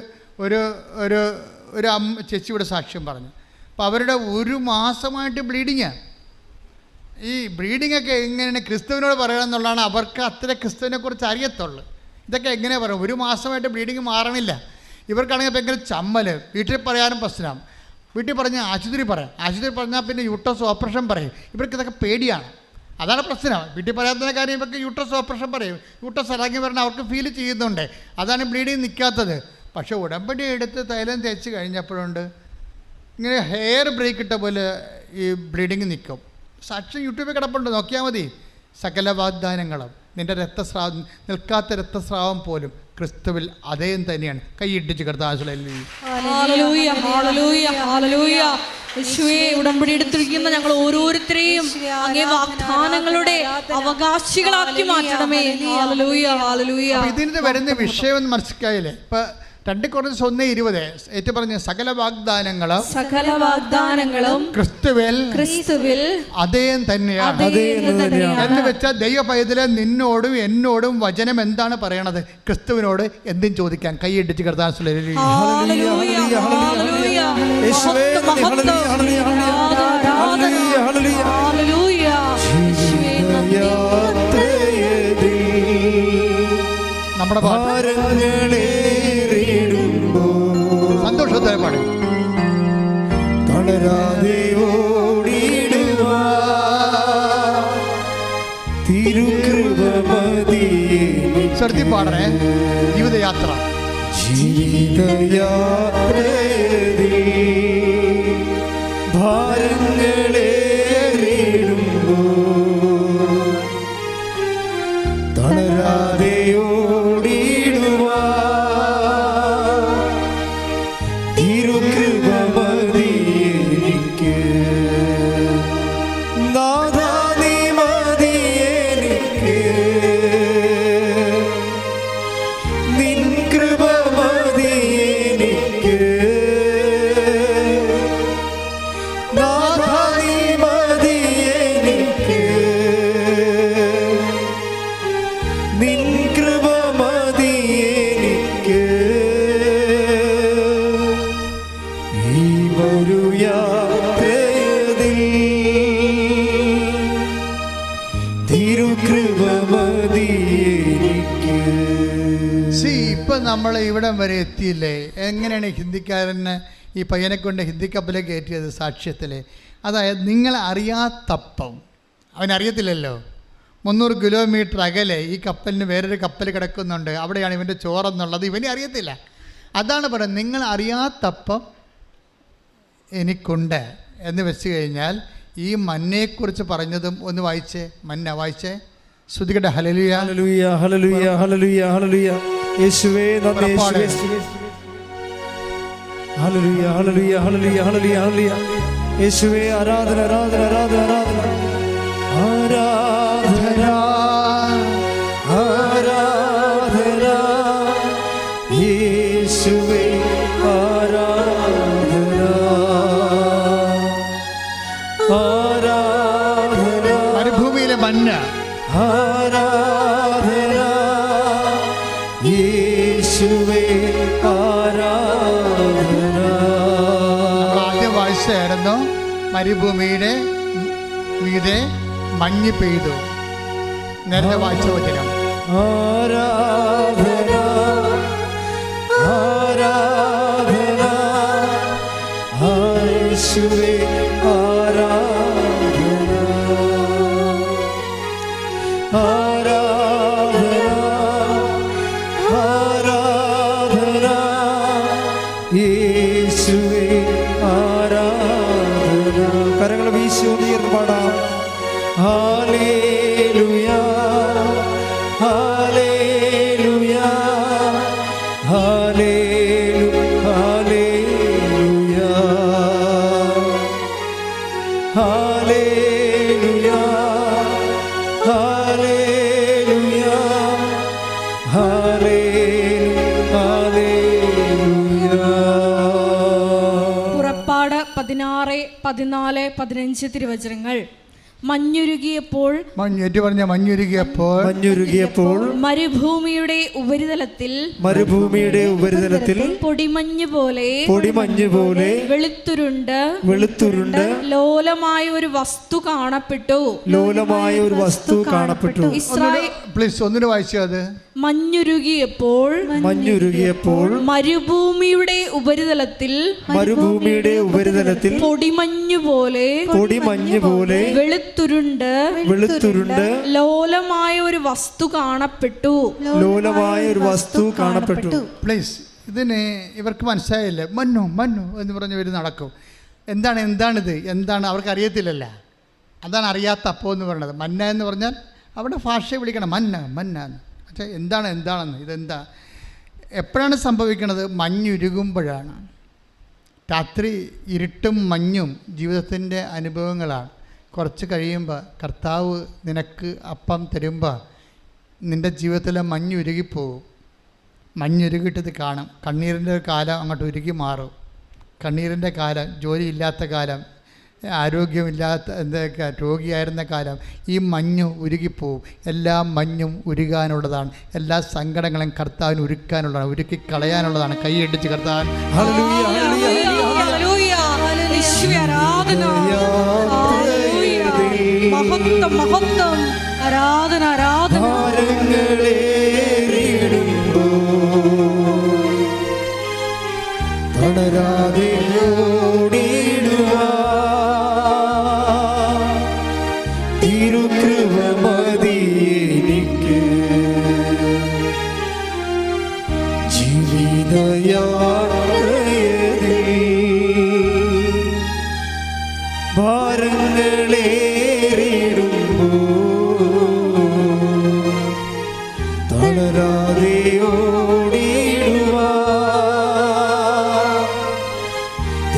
ചേച്ചിയുടെ സാക്ഷ്യം പറഞ്ഞു. അപ്പോൾ അവരുടെ 1 മാസമായിട്ട് ബ്ലീഡിങ്. ഈ ബ്ലീഡിങ്ങൊക്കെ എങ്ങനെയാണ് ക്രിസ്തുവിനോട് പറയണമെന്നുള്ളതാണ് അവർക്ക് അത്ര ക്രിസ്തുവിനെക്കുറിച്ച് അറിയത്തുള്ളൂ. ഇതൊക്കെ എങ്ങനെ പറയും? 1 മാസമായിട്ട് ബ്ലീഡിങ് മാറണില്ല. ഇവർക്കാണെങ്കിൽ ഭയങ്കര ചമ്മൽ. വീട്ടിൽ പറയാനും പ്രശ്നം. വീട്ടിൽ പറഞ്ഞാൽ ആശുപത്രി പറഞ്ഞാൽ പിന്നെ യൂട്രസ് ഓപ്പറേഷൻ പറയും. ഇവർക്ക് ഇതൊക്കെ പേടിയാണ്. അതാണ് പ്രശ്നം. വീട്ടിൽ പറയാത്ത കാര്യം ഇവർക്ക് യൂട്രസ് ഓപ്പറേഷൻ പറയും. യൂട്രസ് ഇറങ്ങി പറഞ്ഞാൽ അവർക്ക് ഫീൽ ചെയ്യുന്നുണ്ട്. അതാണ് ബ്ലീഡിങ് നിൽക്കാത്തത്. പക്ഷേ ഉടമ്പടി എടുത്ത് തൈലം തേച്ച് കഴിഞ്ഞപ്പോഴുണ്ട് ഇങ്ങനെ ഹെയർ ബ്രേക്ക് ഇട്ട പോലെ ഈ ബ്ലീഡിങ് നിൽക്കും. സാക്ഷ്യം യൂട്യൂബിൽ കിടപ്പുണ്ട്, നോക്കിയാൽ മതി. സകല വാഗ്ദാനങ്ങളും നിൻ്റെ നിൽക്കാത്ത രക്തസ്രാവം പോലും ക്രിസ്തുവിൽ അതേ തന്നെയാണ്. കൈയിട്ടിച്ച് ഉടമ്പടി എടുത്തിരിക്കുന്ന ഞങ്ങൾ ഓരോരുത്തരെയും അങ്ങേ വാഗ്ദാനങ്ങളുടെ അവകാശികളാക്കി മാറ്റണമേ. ഇതിന് വരുന്ന വിഷയം മനസ്സിലായില്ലേ? ഇപ്പം 2 Corinthians 1:20 ഏറ്റു പറഞ്ഞ സകല വാഗ്ദാനങ്ങളും ക്രിസ്തുവിൽ അതേ തന്നെയാണ്. എന്ന് വെച്ചാൽ ദൈവ പൈതലെ നിന്നോടും എന്നോടും വചനം എന്താണ് പറയണത്? ക്രിസ്തുവിനോട് എന്തും ചോദിക്കാൻ. കൈയിടിച്ച് കർത്താൻ നമ്മുടെ സന്തോഷത്തോടെ പാടും. ശ്രദ്ധി പാടണേ. ജീവിതയാത്ര നമ്മൾ ഇവിടം വരെ എത്തിയില്ലേ? എങ്ങനെയാണ് ഹിന്ദിക്കാരന് ഈ പയ്യനെ കൊണ്ട് ഹിന്ദി കപ്പലേക്ക് കയറ്റിയത്? സാക്ഷ്യത്തിൽ. അതായത് നിങ്ങൾ അറിയാത്തപ്പം, അവനറിയത്തില്ലല്ലോ. 300 കിലോമീറ്റർ അകലെ ഈ കപ്പലിന് വേറൊരു കപ്പൽ കിടക്കുന്നുണ്ട്, അവിടെയാണ് ഇവൻ്റെ ചോറെന്നുള്ളത് ഇവനെ അറിയത്തില്ല. അതാണ് പറയുന്നത്, നിങ്ങൾ അറിയാത്തപ്പം എനിക്കുണ്ട് എന്ന് വെച്ച് കഴിഞ്ഞാൽ ഈ മന്നയെക്കുറിച്ച് പറഞ്ഞതും ഒന്ന് വായിച്ചേ. മന്ന വായിച്ചേ. ശ്രുതികട്ടെ. ഹല്ലേലൂയ ഹല്ലേലൂയ ഹല്ലേലൂയ ഹല്ലേലൂയ ഹല്ലേലൂയ. യേശുവേ നന്ദി. ഹല്ലേലൂയ ഹല്ലേലൂയ ഹല്ലേലൂയ ഹല്ലേലൂയ ഹല്ലേലൂയ. യേശുവേ ആരാധന ആരാധന ആരാധന ആരാധന ആരാധന ആരാധന. യേശുവേ ആരാധന ആരാധന. മരുഭൂമിയിലെ മന്ന ആരാധന. യേശുവേ ആരാധന. ആദ്യം വായിച്ചായിരുന്നു മരുഭൂമിയുടെ മീതെ മഞ്ഞ് പെയ്തു. നേരത്തെ വായിച്ച വചനം. ആരാധന ആരാധന യേശുവേ ആരാധന ആരാധന ആരാധന യേശുവേ ആരാധന. കരങ്ങൾ വീശി ഉയർന്ന് പാടാം. ഹല്ലേലൂയ ഹല്ലേലൂയ ഹല്ലേലൂയ ഹല്ലേലൂയ ഹല്ലേലൂയ ഹല്ലേലൂയ ഹല്ലേലൂയ. പുറപ്പാട് 16, 14, 15 തിരുവചനങ്ങൾ. മഞ്ഞുരുകിയപ്പോൾ മരുഭൂമിയുടെ ഉപരിതലത്തിൽ പൊടിമഞ്ഞ് പോലെ വെളുത്തുരുണ്ട് ലോലമായ ഒരു വസ്തു കാണപ്പെട്ടു. പ്ലീസ് ഒന്നിനു വായിച്ചത്. മഞ്ഞുരുകിയപ്പോൾ മരുഭൂമിയുടെ ഉപരിതലത്തിൽ പൊടിമഞ്ഞ് പോലെ വെളുത്തുരുണ്ട് ലോലമായ ഒരു വസ്തു കാണപ്പെട്ടു. പ്ലീസ് ഇതിന് ഇവർക്ക് മനസ്സിലായില്ലേ? മന്നു എന്ന് പറഞ്ഞ് ഇവർ നടക്കും. എന്താണിത് എന്താണ് അവർക്ക് അറിയത്തില്ലല്ല. അതാണ് അറിയാത്ത അപ്പം എന്ന് പറയുന്നത്. മന്ന എന്ന് പറഞ്ഞാൽ അവിടെ ഭാഷയെ വിളിക്കണം മന്ന. പക്ഷേ എന്താണെന്ന് ഇതെന്താ എപ്പോഴാണ് സംഭവിക്കുന്നത്? മഞ്ഞുരുകുമ്പോഴാണ്. രാത്രി ഇരുട്ടും മഞ്ഞും ജീവിതത്തിൻ്റെ അനുഭവങ്ങളാണ്. കുറച്ച് കഴിയുമ്പോൾ കർത്താവ് നിനക്ക് അപ്പം തരുമ്പോൾ നിൻ്റെ ജീവിതത്തിലെ മഞ്ഞുരുകിപ്പോകും. മഞ്ഞുരുകിട്ടത് കാണും. കണ്ണീരിൻ്റെ കാലം അങ്ങോട്ട് ഉരുകി മാറും. കണ്ണീരിൻ്റെ കാലം, ജോലിയില്ലാത്ത കാലം, ആരോഗ്യമില്ലാത്ത എന്തൊക്കെ രോഗിയായിരുന്ന കാലം, ഈ മഞ്ഞ് ഉരുകിപ്പോവും. എല്ലാ മഞ്ഞും ഉരുകാനുള്ളതാണ്. എല്ലാ സങ്കടങ്ങളും കർത്താവിന് ഉരുക്കാനുള്ളതാണ്, ഉരുക്കി കളയാനുള്ളതാണ്. കൈയടിച്ച് കർത്താൻ ഹല്ലേലൂയ ഹല്ലേലൂയ ഹല്ലേലൂയ യേശുവേ ആരാധന ഹല്ലേലൂയ മഹത്വം മഹത്വം ആരാധന ആരാധന തളരാതെ ഓടിടുവാ തിരുകൃപ മതി എനിക്ക് ജീവിതയാത്രയിൽ ഭാരങ്ങളേറിടുമ്പോൾ തളരാതെ ഓടിടുവാ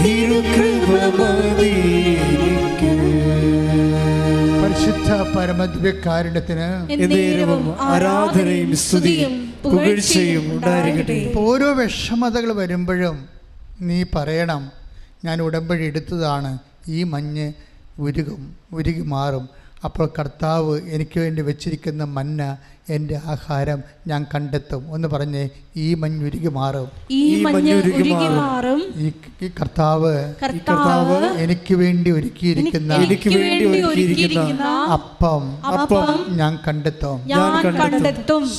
തിരുകൃപ മതി എനിക്ക്. പരിശുദ്ധ പരമദിവ്യകാരുണ്യത്തിന് എന്നേരവും ആരാധനയും സ്തുതിയും പുകഴ്ചയും ഉണ്ടായിരിക്കട്ടെ. ഓരോ വിഷമതകൾ വരുമ്പോഴും നീ പറയണം, ഞാൻ ഉടമ്പടി എടുത്തതാണ്, ഈ മഞ്ഞ് ഉരുകി മാറും. അപ്പോൾ കർത്താവ് എനിക്ക് വേണ്ടി വെച്ചിരിക്കുന്ന മന്ന, എൻ്റെ ആഹാരം ഞാൻ കണ്ടെത്തും. ഒന്ന് പറഞ്ഞേ, ഈ മഞ്ഞ് ഉരുകി മാറും. ഈ മഞ്ഞ് ഉരുകി മാറും. ഈ കർത്താവ് എനിക്ക് വേണ്ടി ഒരുക്കിയിരിക്കുന്ന അപ്പം ഞാൻ കണ്ടെത്തും.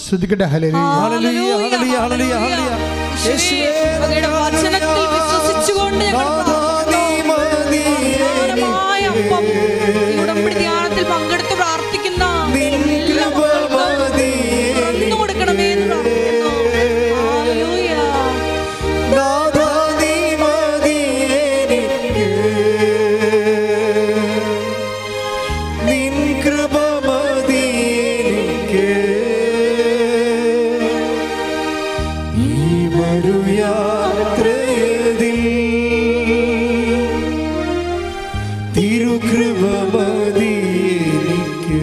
ശ്രുതിക്കട്ടെ ഹല്ലേലൂയ. ഹല്ലേലൂയ ഹല്ലേലൂയ യേശുവേ അങ്ങയുടെ വചനത്തിൽ വിശ്വസിച്ചുകൊണ്ട് ഞങ്ങൾ അപ്പം ഈ ഉടമ്പടി ധ്യാനത്തിൽ പങ്കെടുത്ത് പ്രാർത്ഥിക്കുന്ന തുറന്നു കൊടുക്കണമേ എന്ന് പ്രാർത്ഥിക്കുന്നു. ഹല്ലേലൂയ നിൻ കൃപ മതി എനിക്ക് ഈ മരുയാത്രയിൽ തിരുകൃപ മതി എനിക്ക്.